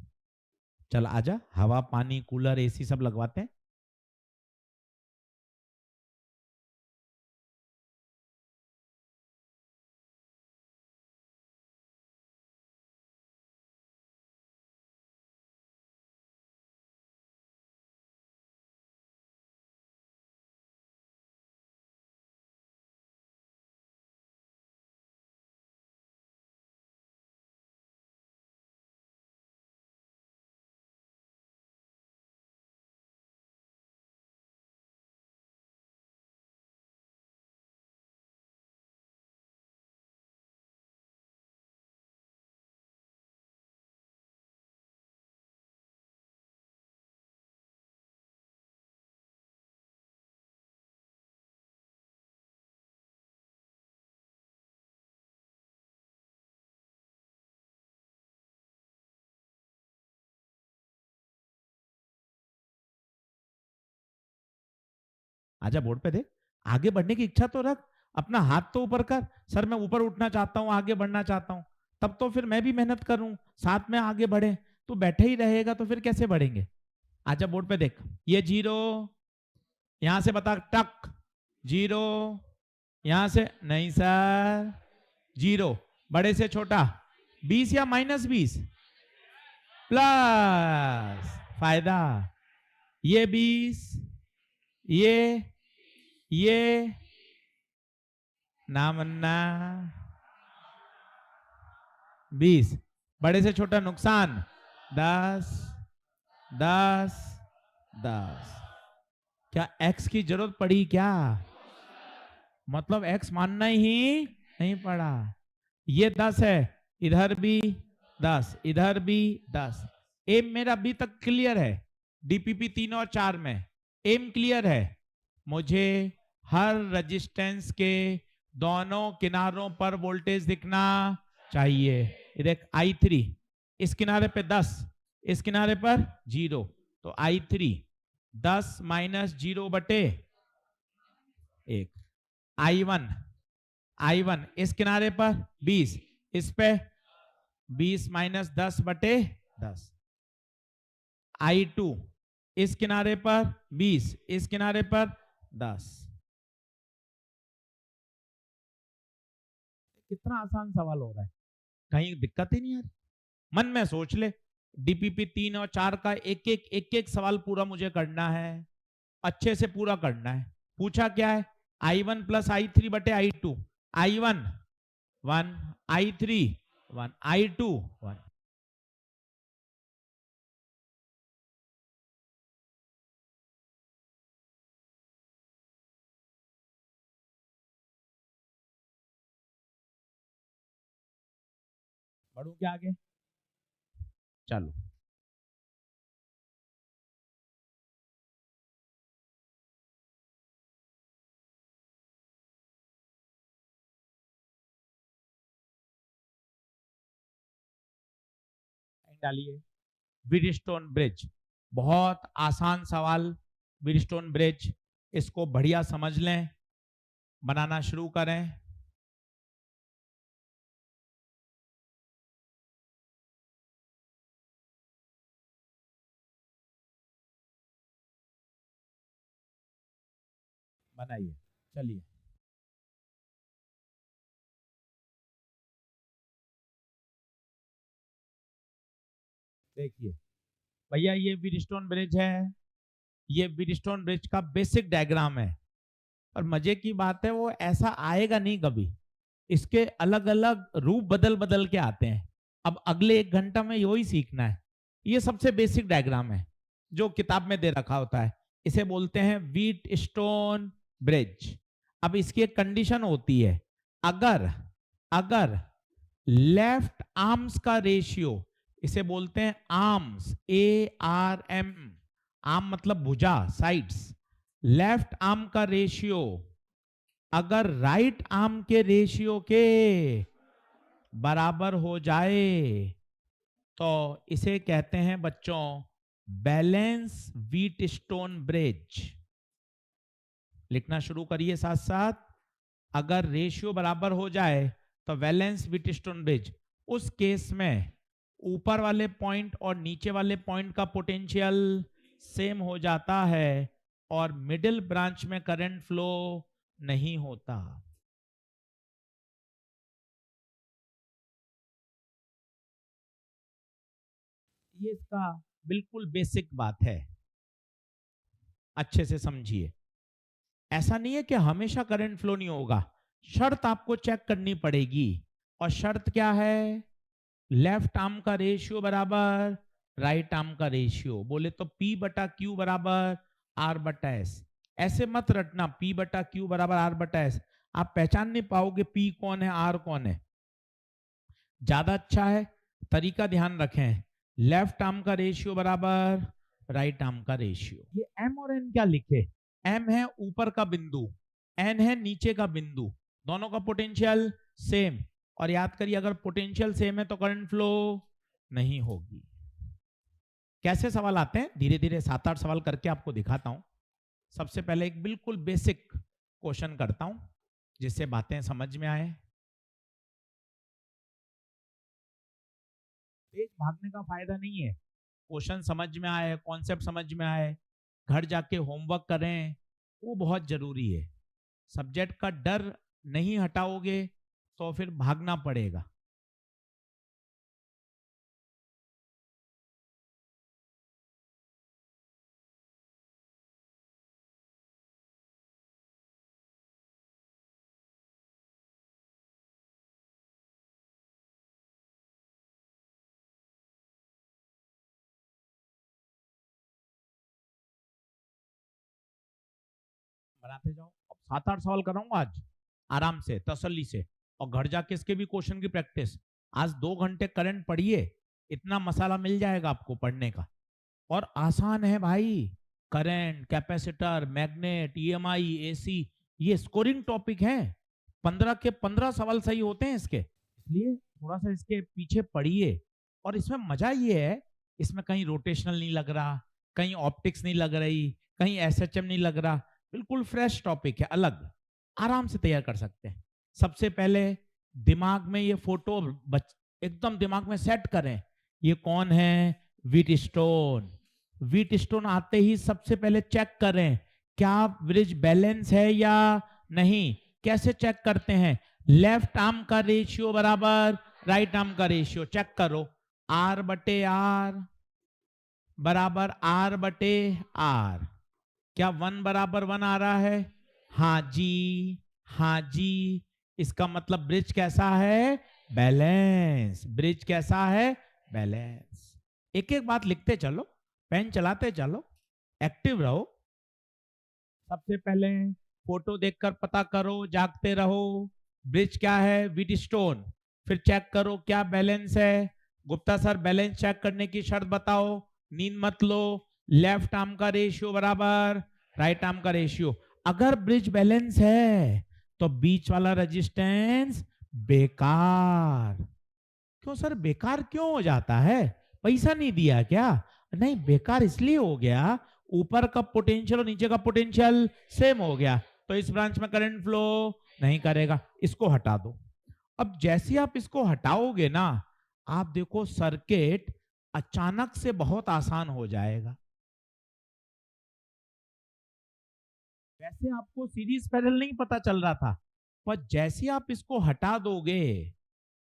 चल आजा, हवा पानी कूलर एसी सब लगवाते हैं। आजा बोर्ड पे देख, आगे बढ़ने की इच्छा तो रख, अपना हाथ तो ऊपर कर, सर मैं ऊपर उठना चाहता हूँ, आगे बढ़ना चाहता हूँ, तब तो फिर मैं भी मेहनत करूं, साथ में आगे बढ़े। तो बैठे ही रहेगा तो फिर कैसे बढ़ेंगे? आजा बोर्ड पे देख, ये 0, यहां से बता टक 0, यहां से नहीं सर 0, बड़े से छोटा 20 या -20 प्लस फायदा, ये 20, ये ना मन्ना 20, बड़े से छोटा नुकसान 10, 10, 10। क्या x की जरूरत पड़ी क्या? मतलब x मानना ही नहीं पड़ा। ये 10 है, इधर भी 10, इधर भी 10। एम मेरा अभी तक क्लियर है, डीपीपी 3 और 4 में एम क्लियर है। मुझे हर रेजिस्टेंस के दोनों किनारों पर वोल्टेज दिखना चाहिए। देख I3 इस किनारे पे 10, इस किनारे पर 0, तो I3 10 - 0 बटे 1। I1 इस किनारे पर 20, इस पे 20 - 10 बटे 10। I2 इस किनारे पर 20, इस किनारे पर 10। कितना आसान सवाल हो रहा है, कहीं दिक्कत ही नहीं आ रही। मन में सोच ले, डीपीपी 3 और 4 का एक एक सवाल पूरा मुझे करना है, अच्छे से पूरा करना है। पूछा क्या है? I1 + I3 बटे I2। I1 1, I3 1, I2 1। बढ़ू क्या आगे? चलो डालिए। ब्रिजस्टोन ब्रिज, बहुत आसान सवाल। ब्रिजस्टोन ब्रिज, इसको बढ़िया समझ लें, बनाना शुरू करें। बनाइए, चलिए। देखिए भैया, ये ब्रिजस्टोन ब्रिज है, ये ब्रिजस्टोन ब्रिज का बेसिक डायग्राम है। और मजे की बात है, वो ऐसा आएगा नहीं कभी, इसके अलग अलग रूप बदल बदल के आते हैं। अब अगले 1 घंटा में यही सीखना है। ये सबसे बेसिक डायग्राम है जो किताब में दे रखा होता है, इसे बोलते हैं व्हीटस्टोन ब्रिज। अब इसकी एक कंडीशन होती है, अगर अगर लेफ्ट आर्म्स का रेशियो, इसे बोलते हैं आर्म्स, ARM, आर्म मतलब भुजा, साइड्स। लेफ्ट आर्म का रेशियो अगर राइट आर्म के रेशियो के बराबर हो जाए तो इसे कहते हैं बच्चों बैलेंस व्हीटस्टोन ब्रिज। लिखना शुरू करिए साथ साथ। अगर रेशियो बराबर हो जाए तो बैलेंस व्हीटस्टोन ब्रिज। उस केस में ऊपर वाले पॉइंट और नीचे वाले पॉइंट का पोटेंशियल सेम हो जाता है और मिडिल ब्रांच में करंट फ्लो नहीं होता। ये इसका बिल्कुल बेसिक बात है, अच्छे से समझिए। ऐसा नहीं है कि हमेशा करंट फ्लो नहीं होगा, शर्त आपको चेक करनी पड़ेगी। और शर्त क्या है? लेफ्ट आर्म का रेशियो बराबर राइट आर्म का रेशियो। बोले तो P/Q बराबर R/S। ऐसे मत रटना P/Q बराबर R/S, आप पहचान नहीं पाओगे P कौन है R कौन है। ज्यादा अच्छा है तरीका ध्यान रखें, लेफ्ट आर्म का रेशियो बराबर राइट आर्म का रेशियो। ये M और N क्या लिखे? M है ऊपर का बिंदु, N है नीचे का बिंदु, दोनों का पोटेंशियल सेम। और याद करिए, अगर पोटेंशियल सेम है तो करंट फ्लो नहीं होगी। कैसे सवाल आते हैं, धीरे धीरे 7-8 सवाल करके आपको दिखाता हूं। सबसे पहले एक बिल्कुल बेसिक क्वेश्चन करता हूं जिससे बातें समझ में आए। तेज भागने का फायदा नहीं है, क्वेश्चन समझ में आए, कॉन्सेप्ट समझ में आए, घर जाके होमवर्क करें, वो बहुत जरूरी है। सब्जेक्ट का डर नहीं हटाओगे तो फिर भागना पड़ेगा। बनाते जाओ। अब 7-8 सवाल कराऊंगा आज आराम से, तसल्ली से, और घर जाके इसके भी क्वेश्चन की प्रैक्टिस। आज 2 घंटे करंट पढ़िए, इतना मसाला मिल जाएगा आपको पढ़ने का। और आसान है भाई, current, capacitor, magnet, EMI, AC, ये स्कोरिंग टॉपिक है। 15 के 15 सवाल सही होते हैं इसके, इसलिए थोड़ा सा इसके पीछे पढ़िए। और इसमें मजा ये है, इसमें कहीं रोटेशनल नहीं लग रहा, कहीं ऑप्टिक्स नहीं लग रही, कहीं एसएचएम नहीं लग रहा, बिल्कुल फ्रेश टॉपिक है, अलग, आराम से तैयार कर सकते हैं। सबसे पहले दिमाग में ये फोटो एकदम दिमाग में सेट करें। ये कौन है? व्हीटस्टोन। व्हीटस्टोन आते ही सबसे पहले चेक करें क्या ब्रिज बैलेंस है या नहीं। कैसे चेक करते हैं? लेफ्ट आर्म का रेशियो बराबर राइट आर्म का रेशियो, चेक करो। आर बटे आर बराबर आर बटे आर, क्या 1 बराबर 1 आ रहा है? हाँ जी, हाँ जी। इसका मतलब ब्रिज कैसा है? बैलेंस। ब्रिज कैसा है? बैलेंस। एक एक बात लिखते चलो, पेन चलाते चलो, एक्टिव रहो। सबसे पहले फोटो देखकर पता करो, जागते रहो। ब्रिज क्या है? व्हीटस्टोन। फिर चेक करो क्या बैलेंस है। गुप्ता सर बैलेंस चेक करने की शर्त बताओ, नींद मत लो। लेफ्ट आर्म का रेशियो बराबर राइट आर्म का रेशियो। अगर ब्रिज बैलेंस है तो बीच वाला रेजिस्टेंस बेकार। क्यों सर बेकार क्यों हो जाता है? पैसा नहीं दिया क्या? नहीं, बेकार इसलिए हो गया, ऊपर का पोटेंशियल और नीचे का पोटेंशियल सेम हो गया, तो इस ब्रांच में करंट फ्लो नहीं करेगा, इसको हटा दो। अब जैसे आप इसको हटाओगे ना, आप देखो सर्किट अचानक से बहुत आसान हो जाएगा। वैसे आपको सीरीज पैरेलल नहीं पता चल रहा था, पर जैसे आप इसको हटा दोगे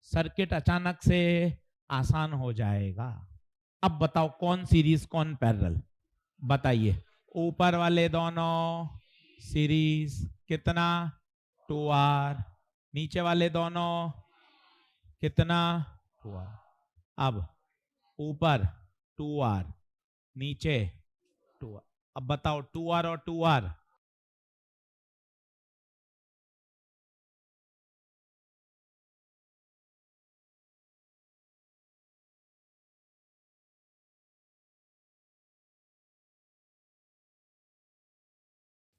सर्किट अचानक से आसान हो जाएगा। अब बताओ कौन सीरीज कौन पैरेलल, बताइए। ऊपर वाले दोनों सीरीज, कितना? 2R। नीचे वाले दोनों कितना? 2R। अब ऊपर 2R, नीचे 2R। अब बताओ 2R और 2R,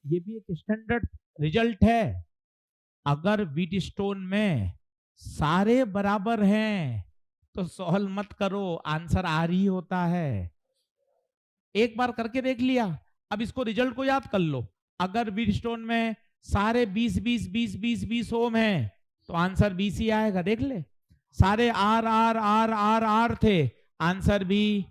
ये भी एक स्टैंडर्ड रिजल्ट है। अगर व्हीटस्टोन में सारे बराबर हैं तो सॉल्व मत करो, आंसर आर ही होता है। एक बार करके देख लिया, अब इसको रिजल्ट को याद कर लो। अगर व्हीटस्टोन में सारे 20-20-20-20-20 ओम है तो आंसर 20 ही आएगा, देख ले। सारे R R R R R थे, आंसर भी।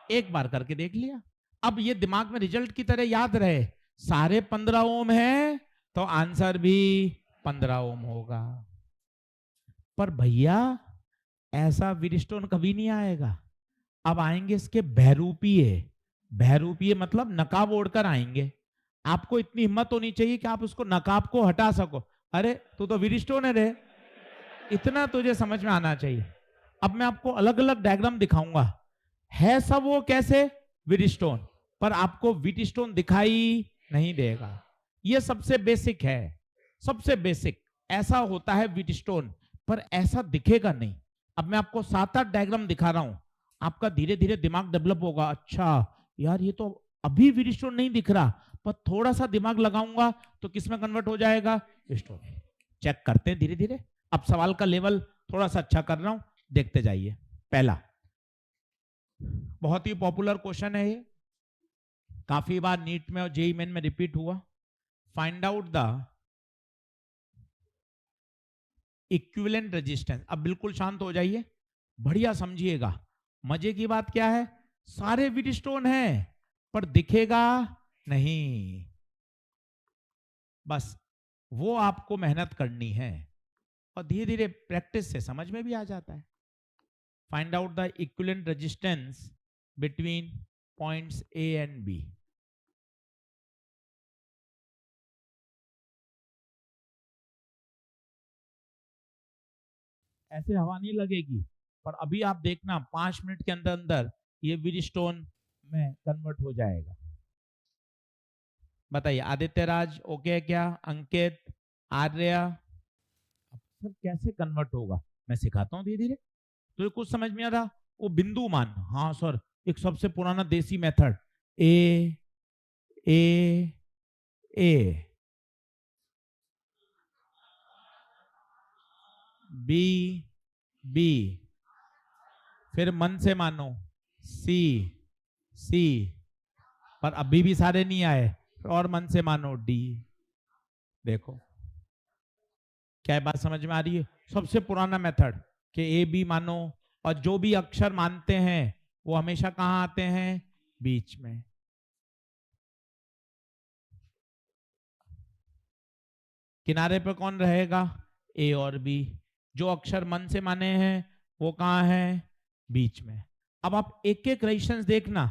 एक बार करके देख लिया। अब ये दिमाग में रिजल्ट की तरह याद रहे, सारे 15 ओम है तो आंसर भी 15 ओम होगा। पर भैया ऐसा व्हीटस्टोन कभी नहीं आएगा। अब आएंगे इसके बहरूपीय। बहरूपीय मतलब नकाब ओढ़कर आएंगे। आपको इतनी हिम्मत होनी चाहिए कि आप उसको नकाब को हटा सको। अरे तू तो व्हीटस्टोन है रे, इतना तुझे समझ में आना चाहिए। अब मैं आपको अलग अलग डायग्राम दिखाऊंगा, है सब वो कैसे व्हीटस्टोन, पर आपको व्हीटस्टोन दिखाई नहीं देगा। ये सबसे बेसिक है, सबसे बेसिक ऐसा होता है व्हीटस्टोन, पर ऐसा दिखेगा नहीं। अब मैं आपको 7-8 डायग्राम दिखा रहा हूं, आपका धीरे धीरे दिमाग डेवलप होगा। अच्छा यार ये तो अभी व्हीटस्टोन नहीं दिख रहा, पर थोड़ा सा दिमाग लगाऊंगा तो किसमें कन्वर्ट हो जाएगा? व्हीटस्टोन। चेक करते हैं धीरे धीरे। अब सवाल का लेवल थोड़ा सा अच्छा कर रहा हूं, देखते जाइए। पहला बहुत ही पॉपुलर क्वेश्चन है ये, काफी बार नीट में और जेईई मेन में रिपीट हुआ। Find out the equivalent resistance. अब बिल्कुल शांत हो जाइए, बढ़िया समझिएगा। मजे की बात क्या है, सारे व्हीटस्टोन हैं पर दिखेगा नहीं, बस वो आपको मेहनत करनी है और धीरे धीरे प्रैक्टिस से समझ में भी आ जाता है। Find out the equivalent resistance between points A and B. ऐसे हवा नहीं लगेगी, पर अभी आप देखना 5 मिनट के अंदर अंदर ये व्हीटस्टोन में कन्वर्ट हो जाएगा। बताइए आदित्य राज ओके है क्या, अंकित, आर्या, सर कैसे कन्वर्ट होगा मैं सिखाता हूँ धीरे धीरे। तो कुछ समझ में आ रहा, वो बिंदु मान, हाँ सर एक सबसे पुराना desi method, A A A B B, फिर मन से मानो सी सी, पर अभी भी सारे नहीं आए, और मन से मानो डी। देखो क्या बात समझ में आ रही है, सबसे पुराना मेथड कि ए बी मानो, और जो भी अक्षर मानते हैं वो हमेशा कहां आते हैं, बीच में। किनारे पर कौन रहेगा, ए और बी। जो अक्षर मन से माने हैं वो कहां है, बीच में। अब आप एक एक रेजिस्टेंस देखना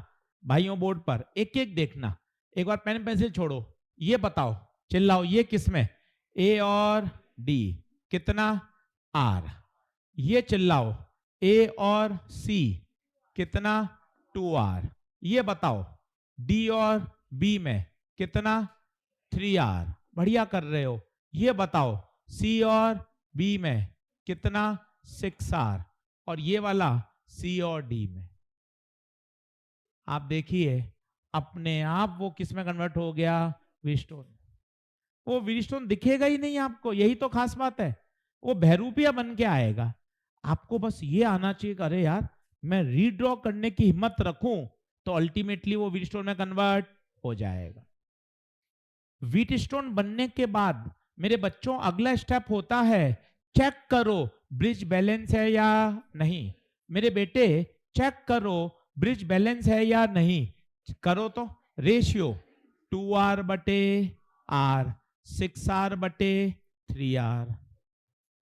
भाइयों, बोर्ड पर एक एक देखना। एक बार पेन पेंसिल छोड़ो, ये बताओ, चिल्लाओ, ये किसमें, ए और डी, कितना, आर। ये चिल्लाओ, ए और सी, कितना, 2R। ये बताओ डी और बी में कितना, 3R। बढ़िया कर रहे हो। ये बताओ सी और बी में कितना, 6R। और ये वाला सी और डी में, आप देखिए अपने आप वो किस में कन्वर्ट हो गया, व्हीटस्टोन। वो व्हीटस्टोन दिखेगा ही नहीं आपको, यही तो खास बात है, वो बहरूपिया बन के आएगा। आपको बस ये आना चाहिए कि अरे यार मैं रीड्रॉ करने की हिम्मत रखूं तो अल्टीमेटली वो व्हीटस्टोन में कन्वर्ट हो जाएगा। व्हीटस्टोन बनने के बाद मेरे बच्चों अगला स्टेप होता है, चेक करो ब्रिज बैलेंस है या नहीं। मेरे बेटे चेक करो ब्रिज बैलेंस है या नहीं। करो तो रेशियो 2R बटे R, 6R बटे 3R,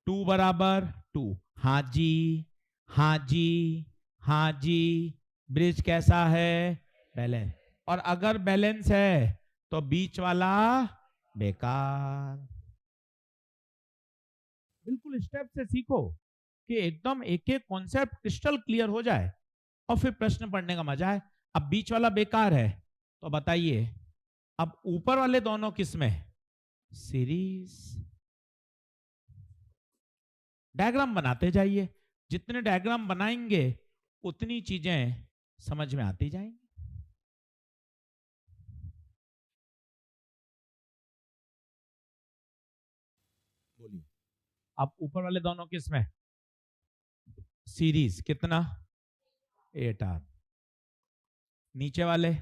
2 बराबर 2। हाँ जी, हाँ जी, हाँ जी, ब्रिज कैसा है, बैलेंस। और अगर बैलेंस है तो बीच वाला बेकार। बिल्कुल स्टेप से सीखो कि एकदम एक एक कॉन्सेप्ट क्रिस्टल क्लियर हो जाए और फिर प्रश्न पढ़ने का मजा है। अब बीच वाला बेकार है तो बताइए अब ऊपर वाले दोनों किसमें, सीरीज। डायग्राम बनाते जाइए, जितने डायग्राम बनाएंगे उतनी चीजें समझ में आती जाएंगी। बोलिए अब ऊपर वाले दोनों किसमें, सीरीज, कितना, 8R। नीचे वाले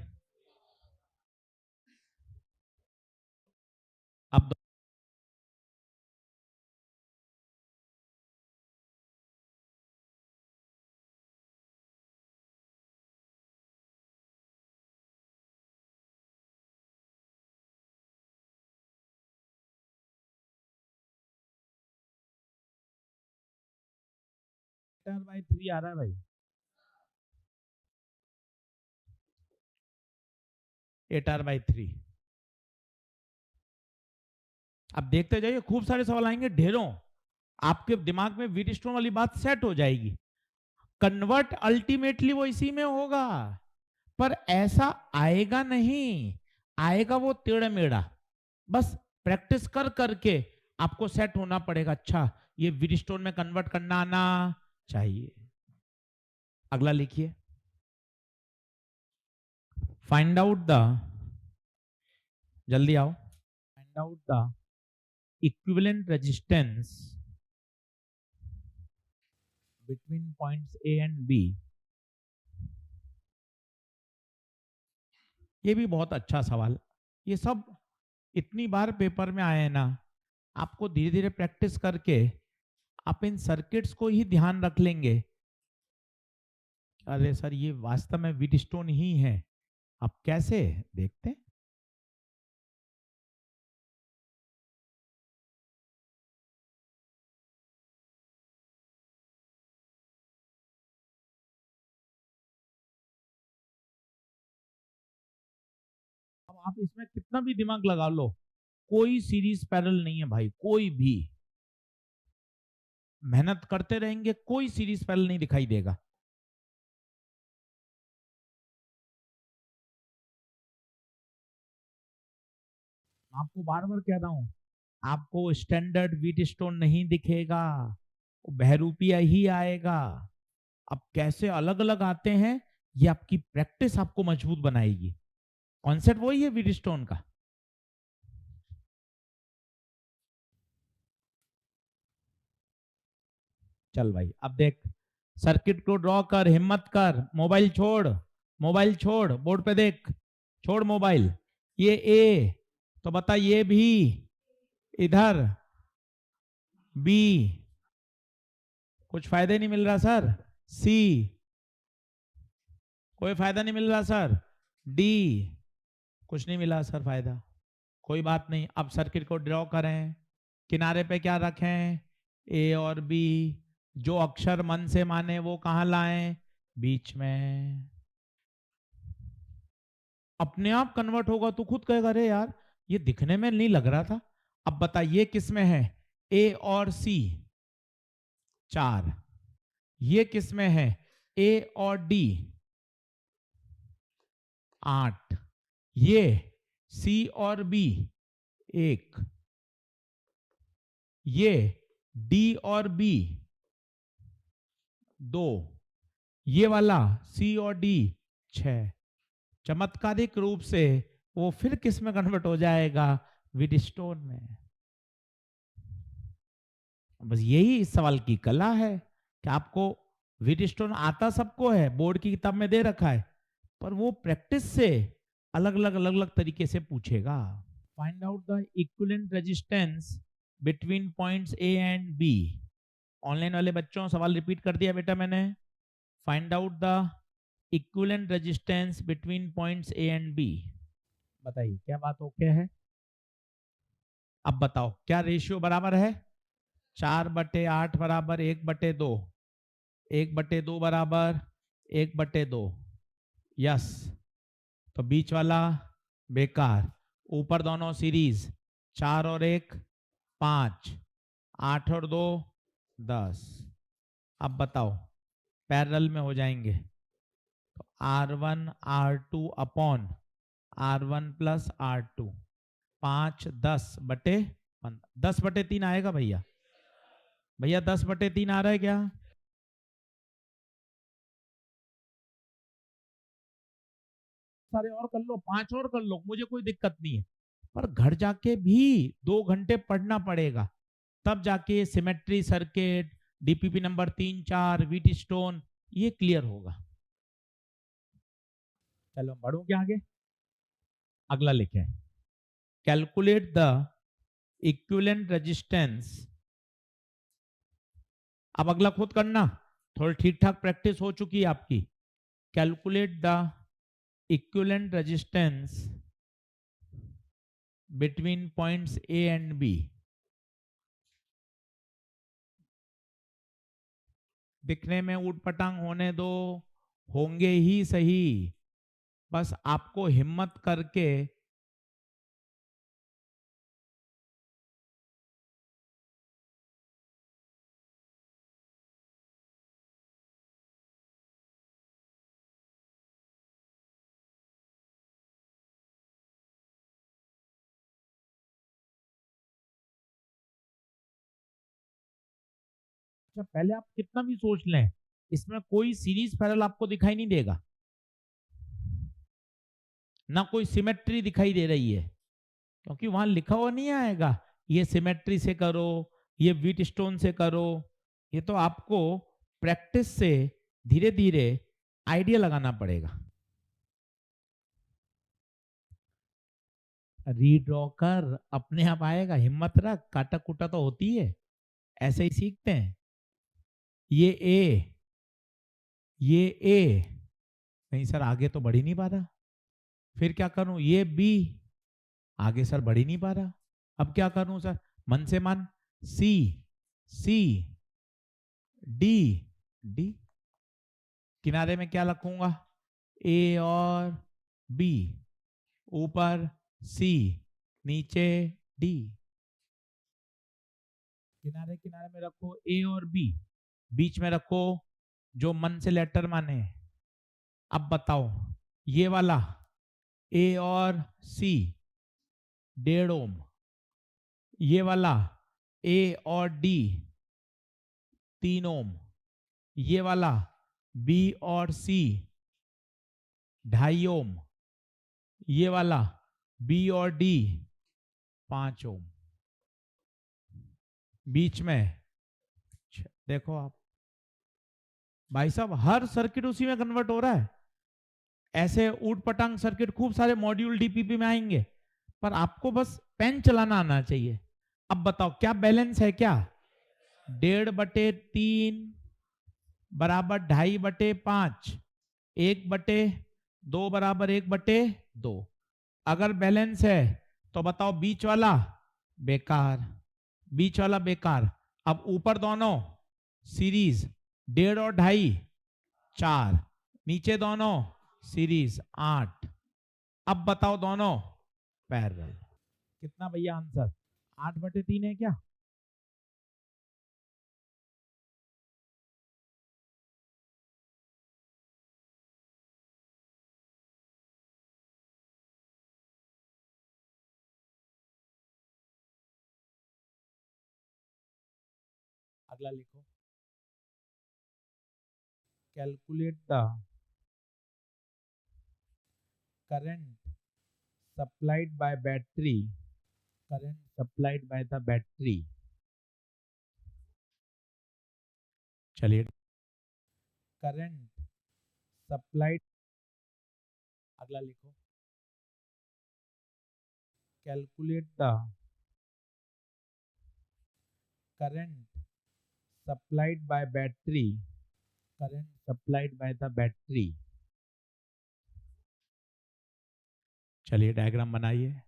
अब बाई 3 आ रहा है भाई, 8R/3। अब देखते जाइए खूब सारे सवाल आएंगे ढेरों, आपके दिमाग में व्हीटस्टोन वाली बात सेट हो जाएगी। कन्वर्ट अल्टीमेटली वो इसी में होगा, पर ऐसा आएगा नहीं, आएगा वो टेढ़ा मेढ़ा। बस प्रैक्टिस कर करके आपको सेट होना पड़ेगा, अच्छा ये व्हीटस्टोन में कन्वर्ट करना आना चाहिए। अगला लिखिए, फाइंड आउट द, जल्दी आओ, find out the equivalent resistance between points A and B ये भी बहुत अच्छा सवाल। ये सब इतनी बार पेपर में आए हैं ना, आपको धीरे धीरे प्रैक्टिस करके आप इन सर्किट्स को ही ध्यान रख लेंगे। अरे सर, ये वास्तव में व्हीटस्टोन ही है। अब कैसे, देखते हैं। अब आप इसमें कितना भी दिमाग लगा लो, कोई सीरीज पैरेलल नहीं है भाई, कोई भी। मेहनत करते रहेंगे, कोई सीरीज पैरेलल नहीं दिखाई देगा। आपको बार बार कह रहा हूं, आपको स्टैंडर्ड व्हीटस्टोन नहीं दिखेगा, वो बहरूपिया ही आएगा। अब कैसे अलग अलग आते हैं, ये आपकी प्रैक्टिस आपको मजबूत बनाएगी। कॉन्सेप्ट वही है व्हीटस्टोन का। चल भाई, अब देख, सर्किट को ड्रॉ कर, हिम्मत कर, मोबाइल छोड़, मोबाइल छोड़, बोर्ड पे देख, छोड़ मोबाइल। ये ए, तो बता ये भी, इधर बी, कुछ फायदे नहीं मिल रहा सर। सी, कोई फायदा नहीं मिल रहा सर। डी, कुछ नहीं मिला सर फायदा। कोई बात नहीं, अब सर्किट को ड्रॉ करें। किनारे पे क्या रखें, ए और बी। जो अक्षर मन से माने वो कहां लाएं, बीच में। अपने आप कन्वर्ट होगा, तू खुद कहेगा अरे यार ये दिखने में नहीं लग रहा था। अब बता ये किस में है, ए और सी 4, ये किस में है, ए और डी 8, ये सी और बी 1, ये डी और बी 2, ये वाला सी और डी 6। चमत्कारिक रूप से वो फिर किस में कन्वर्ट हो जाएगा, व्हीटस्टोन में। बस यही इस सवाल की कला है कि आपको व्हीटस्टोन आता सबको है, बोर्ड की किताब में दे रखा है, पर वो प्रैक्टिस से अलग अलग तरीके से पूछेगा। Find out the equivalent resistance between points A and B. Online वाले बच्चों, सवाल रिपीट कर दिया बेटा मैंने। Find out the equivalent resistance between points A and B. बताइए क्या बात ओके है। अब बताओ क्या रेशियो बराबर है, 4/8 बराबर 1/2, 1/2 बराबर 1/2। यस, तो बीच वाला बेकार, ऊपर दोनों सीरीज, 4 और 1 5, 8 और 2 10। अब बताओ पैरेलल में हो जाएंगे, तो R1 R2 upon R1 plus R2, 5 10/15, 10/3 आएगा भैया। भैया 10/3 आ रहा है क्या। सारे और कर लो, 5 और कर लो, मुझे कोई दिक्कत नहीं है, पर घर जाके भी 2 घंटे पढ़ना पड़ेगा, तब जाके symmetry circuit, DPP number 3 4, Wheatstone, ये क्लियर होगा। चलो बढ़ो क्या आगे, अगला लिखे, कैलकुलेट द इक्विवेलेंट रेजिस्टेंस। अब अगला खुद करना, थोड़ी ठीक ठाक प्रैक्टिस हो चुकी है आपकी। Calculate the equivalent resistance between points A and B. दिखने में उटपटांग होने दो, होंगे ही सही, बस आपको हिम्मत करके अच्छा, पहले आप कितना भी सोच लें, इसमें कोई सीरीज पैरेलल आपको दिखाई नहीं देगा, ना कोई सिमेट्री दिखाई दे रही है, क्योंकि वहां लिखा हुआ नहीं आएगा ये सिमेट्री से करो, ये व्हीटस्टोन से करो। ये तो आपको प्रैक्टिस से धीरे धीरे आइडिया लगाना पड़ेगा। रीड्रॉ कर, अपने आप आएगा, हिम्मत रख, काटा कुटा तो होती है, ऐसे ही सीखते हैं। ये ए, ये ए, नहीं सर आगे तो बढ़ ही नहीं पा रहा, फिर क्या करूं, ये बी, आगे सर बढ़ ही नहीं पा रहा, अब क्या करूं सर, मन से मन, सी, सी, डी, डी, किनारे में क्या रखूंगा, ए और बी, ऊपर सी, नीचे डी, किनारे किनारे में रखो ए और बी, बीच में रखो जो मन से लेटर माने। अब बताओ, ये वाला ए और सी 1.5 ओम, ये वाला ए और डी 3 ओम, ये वाला बी और सी 2.5 ओम, ये वाला बी और डी 5 ओम, बीच में देखो आप भाई साहब, हर सर्किट उसी में कन्वर्ट हो रहा है। ऐसे ऊट पटांग सर्किट खूब सारे मॉड्यूल डीपीपी में आएंगे, पर आपको बस पेन चलाना आना चाहिए। अब बताओ क्या बैलेंस है, क्या 1.5/3 बराबर 2.5/5, 1/2 बराबर 1/2। अगर बैलेंस है तो बताओ बीच वाला बेकार, बीच वाला बेकार। अब ऊपर दोनों सीरीज 1.5 और 2.5 4, नीचे दोनों सीरीज 8। अब बताओ दोनों पैरेलल, कितना भैया आंसर, 8/3 है क्या? अगला लिखो, calculate the current supplied by battery, current supplied by the battery, चलिए, करंट सप्लाइड, अगला लिखो, calculate the current supplied by battery, current supplied by the battery, चलिए डायग्राम बनाइए।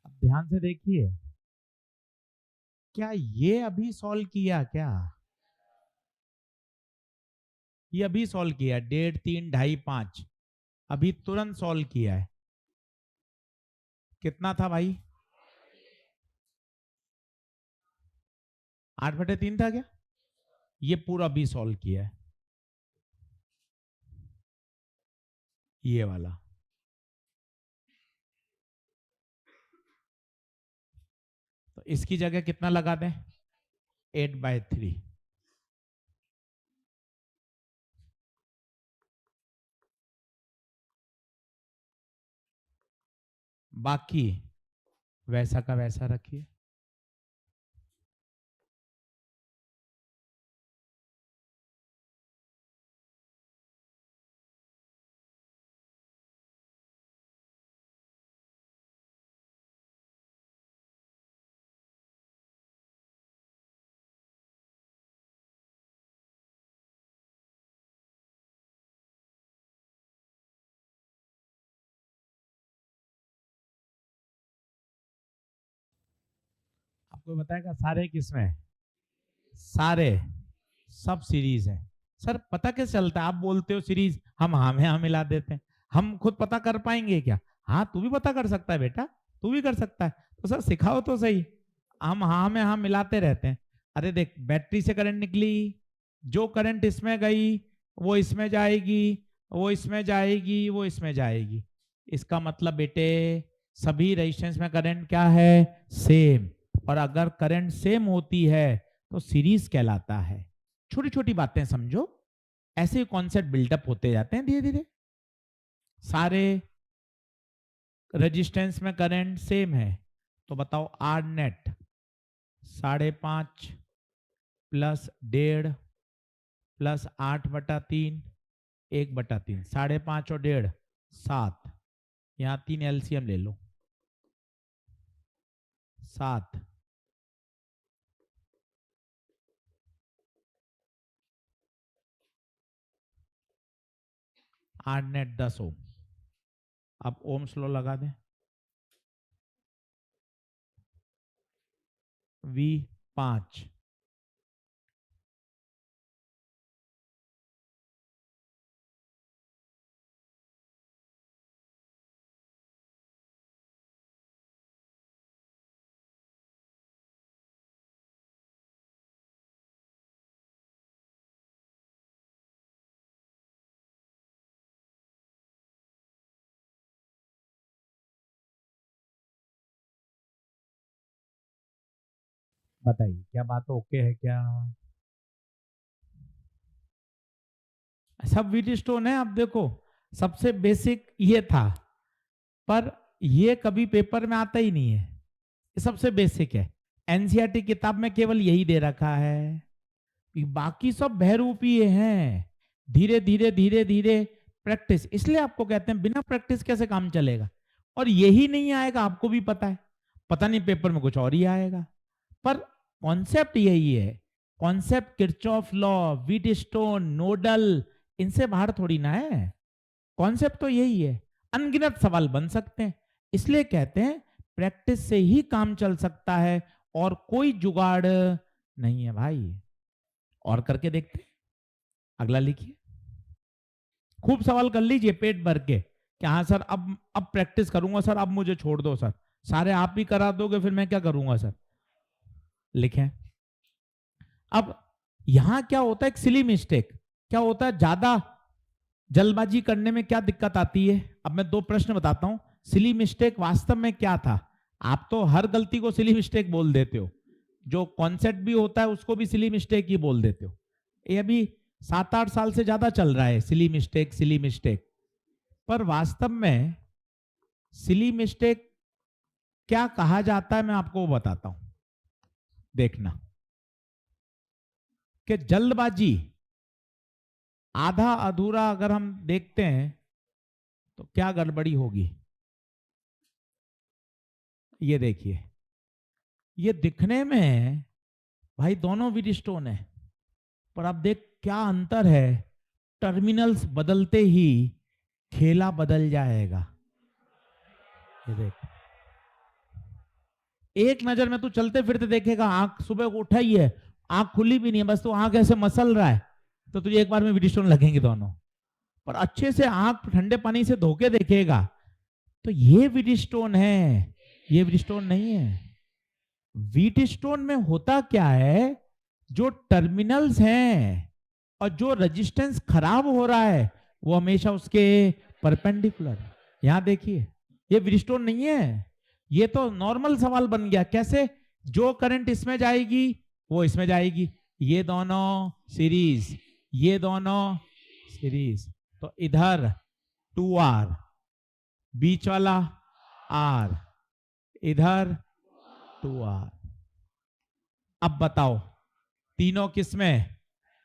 अब ध्यान से देखिए, क्या ये अभी सॉल्व किया क्या, ये अभी सॉल्व किया 1.5 3 2.5 5, अभी तुरंत सॉल्व किया है, कितना था भाई, 8/3 था क्या, ये पूरा भी सॉल्व किया है, ये वाला, तो इसकी जगह कितना लगा दें, 8/3, बाकी वैसा का वैसा रखिए। कोई बताएगा सारे किसमें? सारे सब सीरीज है। सर पता कैसे चलता है? आप बोलते हो सीरीज, हम हाँ में हाँ मिला देते हैं। हम खुद पता कर पाएंगे क्या? हाँ तू भी पता कर सकता है बेटा, तू भी कर सकता है। तो सर सिखाओ तो सही। हम हाँ में हाँ मिलाते रहते हैं। अरे देख, बैटरी से करंट निकली, जो करंट इसमें गई वो इसमें जाएगी, वो इसमें जाएगी, वो इसमें जाएगी। इसका मतलब बेटे सभी रेजिस्टेंस में करंट क्या है? सेम। और अगर करंट सेम होती है तो सीरीज कहलाता है। छोटी छोटी बातें समझो, ऐसे कॉन्सेप्ट बिल्डअप होते जाते हैं धीरे धीरे। सारे रेजिस्टेंस में करंट सेम है, तो बताओ आर नेट 5.5 प्लस 1.5 प्लस 8/3 1/3, 5.5 और 1.5 7। यहाँ 3 एलसीएम ले लो, 7। आर नेट 10 ओम। अब ओम स्लो लगा दें। V 5, बताइए क्या बात ओके है क्या? सब व्हीट स्टोन है। अब देखो सबसे बेसिक ये था, पर ये कभी पेपर में आता ही नहीं है। ये सबसे बेसिक है। एनसीईआरटी किताब में केवल यही दे रखा है, बाकी सब बहरूपीय हैं। धीरे धीरे धीरे धीरे प्रैक्टिस, इसलिए आपको कहते हैं बिना प्रैक्टिस कैसे काम चलेगा। और यही नहीं आएगा आपको भी पता है, पता नहीं पेपर में कुछ और ही आएगा, पर कॉन्सेप्ट यही है। Concept Kirchhoff law, wheat stone, nodal, इनसे बाहर थोड़ी ना है। कॉन्सेप्ट तो यही है। अनगिनत सवाल बन सकते हैं, इसलिए कहते हैं प्रैक्टिस से ही काम चल सकता है, और कोई जुगाड़ नहीं है भाई। और करके देखते हैं। अगला लिखिए, खूब सवाल कर लीजिए पेट भर के कि हाँ सर अब प्रैक्टिस करूंगा सर, अब मुझे छोड़ दो सर, सारे आप ही करा दोगे फिर मैं क्या करूंगा सर। लिखें। अब यहां क्या होता है, एक सिली मिस्टेक क्या होता है, ज्यादा जल्दबाजी करने में क्या दिक्कत आती है। अब मैं 2 प्रश्न बताता हूं। सिली मिस्टेक वास्तव में क्या था? आप तो हर गलती को सिली मिस्टेक बोल देते हो, जो कॉन्सेप्ट भी होता है उसको भी सिली मिस्टेक ही बोल देते हो। ये अभी 7-8 साल से ज्यादा चल रहा है सिली मिस्टेक, सिली मिस्टेक। पर वास्तव में सिली मिस्टेक क्या कहा जाता है मैं आपको बताता हूं, देखना। कि जल्दबाजी, आधा अधूरा अगर हम देखते हैं तो क्या गड़बड़ी होगी। ये देखिए, ये दिखने में भाई दोनों व्हीट स्टोन है, पर अब देख क्या अंतर है। टर्मिनल्स बदलते ही खेला बदल जाएगा। ये देख, एक नजर में तू चलते फिरते देखेगा, आंख सुबह को उठा ही है, आंख खुली भी नहीं है, बस तू आंख ऐसे मसल रहा है, तो तुझे एक बार में व्हीट स्टोन लगेंगे दोनों। पर अच्छे से आंख ठंडे पानी से धो के देखेगा तो ये व्हीट स्टोन है, ये व्हीट स्टोन नहीं है। व्हीट स्टोन में होता क्या है, जो टर्मिनल्स हैं और जो रेजिस्टेंस खराब हो रहा है वो हमेशा उसके परपेंडिकुलर। यहां देखिए, ये व्हीट स्टोन नहीं है, ये तो नॉर्मल सवाल बन गया। कैसे? जो करंट इसमें जाएगी वो इसमें जाएगी, ये दोनों सीरीज, ये दोनों सीरीज, तो इधर 2R, बीच वाला R, इधर 2R। अब बताओ तीनों किसमें?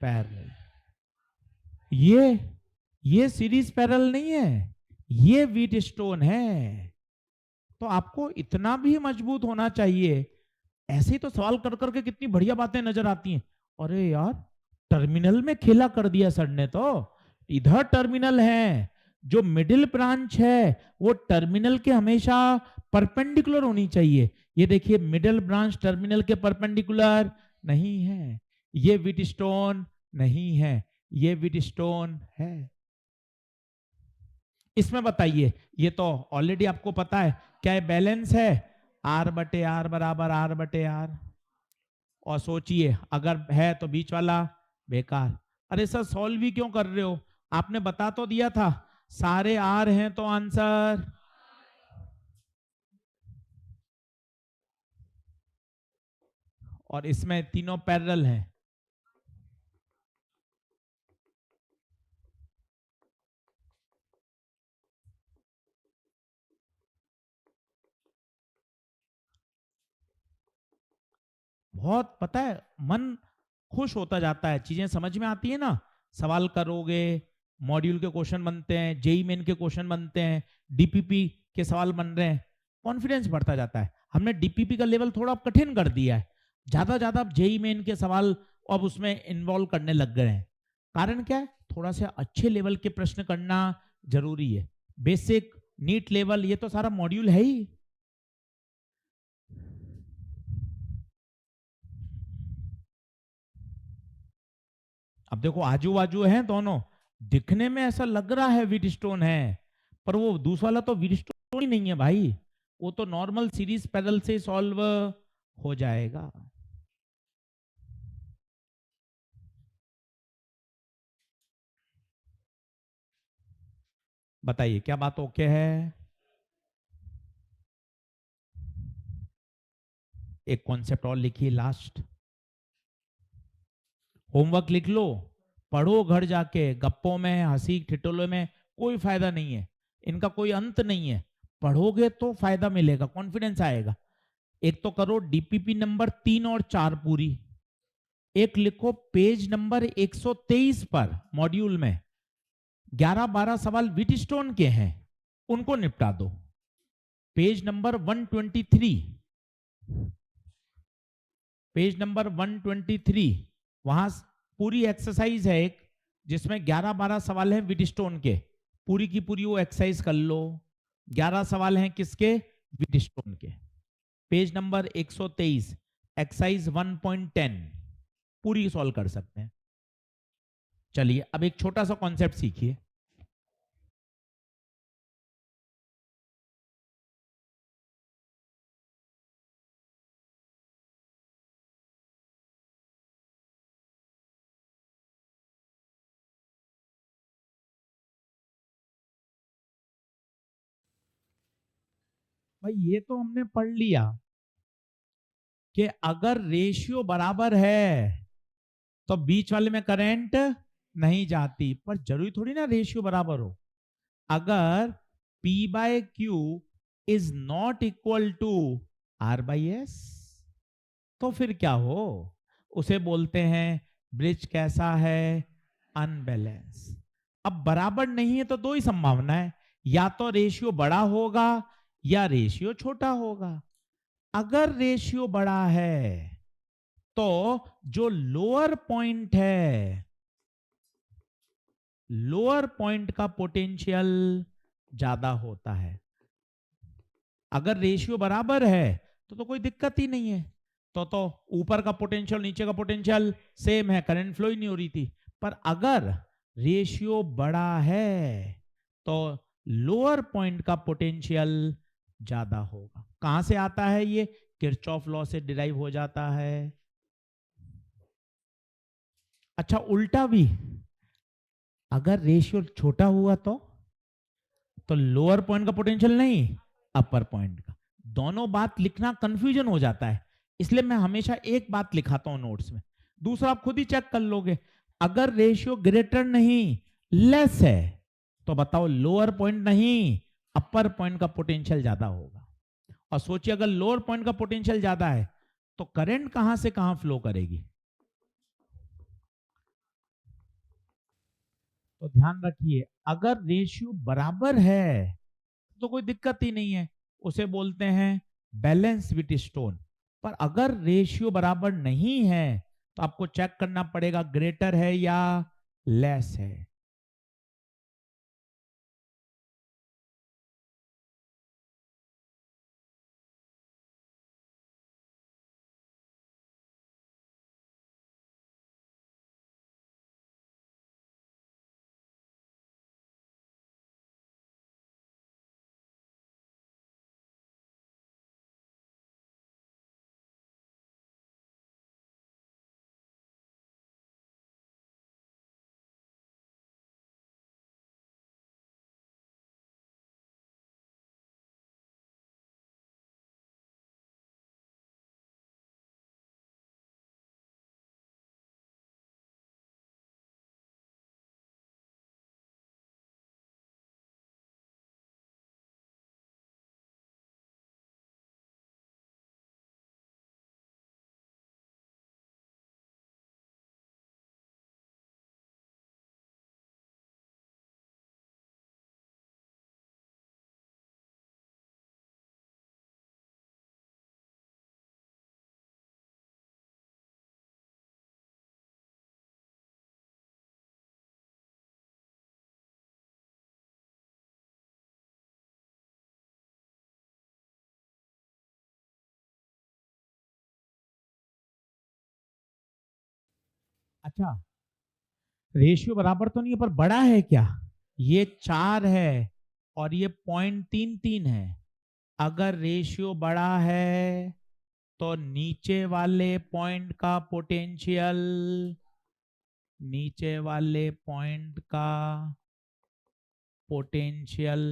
पैरेलल। ये सीरीज पैरेलल नहीं है, ये व्हीट स्टोन है। तो आपको इतना भी मजबूत होना चाहिए। ऐसे ही तो सवाल कर करके कितनी बढ़िया बातें नजर आती हैं। अरे यार टर्मिनल में खेला कर दिया सर ने, तो इधर टर्मिनल है जो मिडिल ब्रांच है वो टर्मिनल के हमेशा परपेंडिकुलर होनी चाहिए। ये देखिए मिडिल ब्रांच टर्मिनल के परपेंडिकुलर नहीं है, ये व्हीटस्टोन नहीं है, ये व्हीटस्टोन है। इसमें बताइए, ये तो ऑलरेडी आपको पता है क्या है, बैलेंस है, आर बटे आर बराबर आर बटे आर। और सोचिए अगर है तो बीच वाला बेकार। अरे सर सॉल्व भी क्यों कर रहे हो, आपने बता तो दिया था सारे आर हैं तो आंसर। और इसमें तीनों पैरेलल हैं। बहुत पता है मन खुश होता जाता है, चीजें समझ में आती है ना, सवाल करोगे, मॉड्यूल के क्वेश्चन बनते हैं, जेई मेन के क्वेश्चन बनते हैं, डीपीपी के सवाल बन रहे हैं, कॉन्फिडेंस बढ़ता जाता है। हमने डीपीपी का लेवल थोड़ा कठिन कर दिया है, ज्यादा ज्यादा जेई मेन के सवाल अब उसमें इन्वॉल्व करने लग गए हैं। कारण क्या है, थोड़ा सा अच्छे लेवल के प्रश्न करना जरूरी है। बेसिक नीट लेवल ये तो सारा मॉड्यूल है ही। अब देखो आजू बाजू हैं दोनों, दिखने में ऐसा लग रहा है व्हीटस्टोन है, पर वो दूसरा वाला तो व्हीटस्टोन ही नहीं है भाई, वो तो नॉर्मल सीरीज पैरेलल से सॉल्व हो जाएगा। बताइए क्या बात ओके है। एक कॉन्सेप्ट और लिखिए लास्ट, होमवर्क लिख लो, पढ़ो घर जाके, गप्पों में हंसी ठिठोले में कोई फायदा नहीं है, इनका कोई अंत नहीं है। पढ़ोगे तो फायदा मिलेगा, कॉन्फिडेंस आएगा। एक तो करो डीपीपी नंबर 3 और 4 पूरी, एक लिखो पेज नंबर 123 पर मॉड्यूल में 11-12 सवाल व्हीटस्टोन के हैं, उनको निपटा दो। पेज नंबर 123, पेज नंबर 123, वहां पूरी एक्सरसाइज है एक, जिसमें 11-12 सवाल हैं व्हीटस्टोन के, पूरी की पूरी वो एक्सरसाइज कर लो। 11 सवाल हैं किसके, व्हीटस्टोन के। पेज नंबर 123, एक्सरसाइज 1.10 पूरी सॉल्व कर सकते हैं। चलिए अब एक छोटा सा कॉन्सेप्ट सीखिए। भाई ये तो हमने पढ़ लिया कि अगर रेशियो बराबर है तो बीच वाले में करंट नहीं जाती, पर जरूरी थोड़ी ना रेशियो बराबर हो। अगर P by Q is not equal to R by S तो फिर क्या हो, उसे बोलते हैं ब्रिज कैसा है, अनबैलेंस। अब बराबर नहीं है तो दो ही संभावना है, या तो रेशियो बड़ा होगा या रेशियो छोटा होगा। अगर रेशियो बड़ा है तो जो लोअर पॉइंट है, लोअर पॉइंट का पोटेंशियल ज्यादा होता है। अगर रेशियो बराबर है तो कोई दिक्कत ही नहीं है, तो ऊपर का पोटेंशियल नीचे का पोटेंशियल सेम है, करंट फ्लो ही नहीं हो रही थी। पर अगर रेशियो बड़ा है तो लोअर पॉइंट का पोटेंशियल ज्यादा होगा। कहां से आता है ये, किरचॉफ लॉ से डिराइव हो जाता है। अच्छा उल्टा भी, अगर रेशियो छोटा हुआ तो लोअर पॉइंट का पोटेंशियल नहीं, अपर पॉइंट का। दोनों बात लिखना कंफ्यूजन हो जाता है, इसलिए मैं हमेशा एक बात लिखाता हूं नोट्स में, दूसरा आप खुद ही चेक कर लोगे। अगर रेशियो ग्रेटर नहीं लेस है तो बताओ लोअर पॉइंट नहीं अपर पॉइंट का पोटेंशियल ज्यादा होगा। और सोचिए अगर लोअर पॉइंट का पोटेंशियल ज्यादा है तो करंट कहां से कहां फ्लो करेगी। तो ध्यान रखिए, अगर रेशियो बराबर है तो कोई दिक्कत ही नहीं है, उसे बोलते हैं बैलेंस व्हीटस्टोन। पर अगर रेशियो बराबर नहीं है तो आपको चेक करना पड़ेगा ग्रेटर है या लेस है। अच्छा, रेशियो बराबर तो नहीं है, पर बड़ा है क्या? ये 4 है और ये 0.33 है। अगर रेशियो बड़ा है तो नीचे वाले पॉइंट का पोटेंशियल, नीचे वाले पॉइंट का पोटेंशियल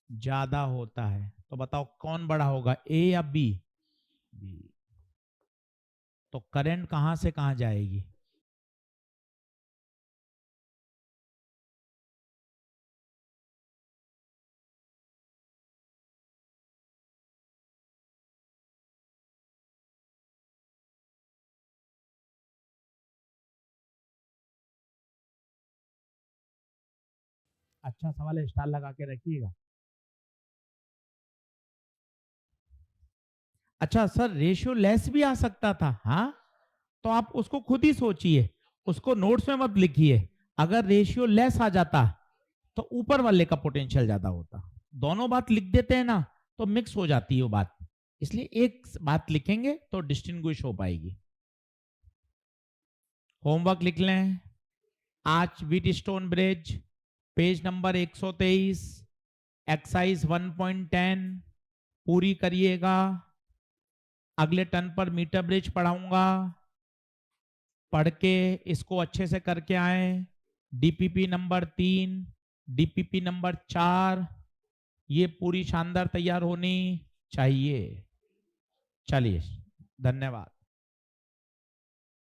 ज्यादा होता है। तो बताओ कौन बड़ा होगा, ए या बी? बी। तो करंट कहां से कहां जाएगी? अच्छा सवाल है, स्टार लगा के रखिएगा। अच्छा सर, रेशियो लेस भी आ सकता था, हाँ? तो आप उसको खुद ही सोचिए, उसको नोट्स में मत लिखिए। अगर रेशियो लेस आ जाता तो ऊपर वाले का पोटेंशियल ज्यादा होता। दोनों बात लिख देते हैं ना, तो मिक्स हो जाती है वो बात। इसलिए एक बात लिखेंगे तो डिस्टिंग्विश हो पाएगी। होमवर्क लिख लें। आज wheat stone bridge, page number 123, exercise 1.10 पूरी करिएगा। अगले टर्न पर मीटर ब्रिज पढ़ाऊंगा, पढ़ के इसको अच्छे से करके आए। डीपीपी नंबर 3, डीपीपी नंबर 4, ये पूरी शानदार तैयार होनी चाहिए। चलिए, धन्यवाद।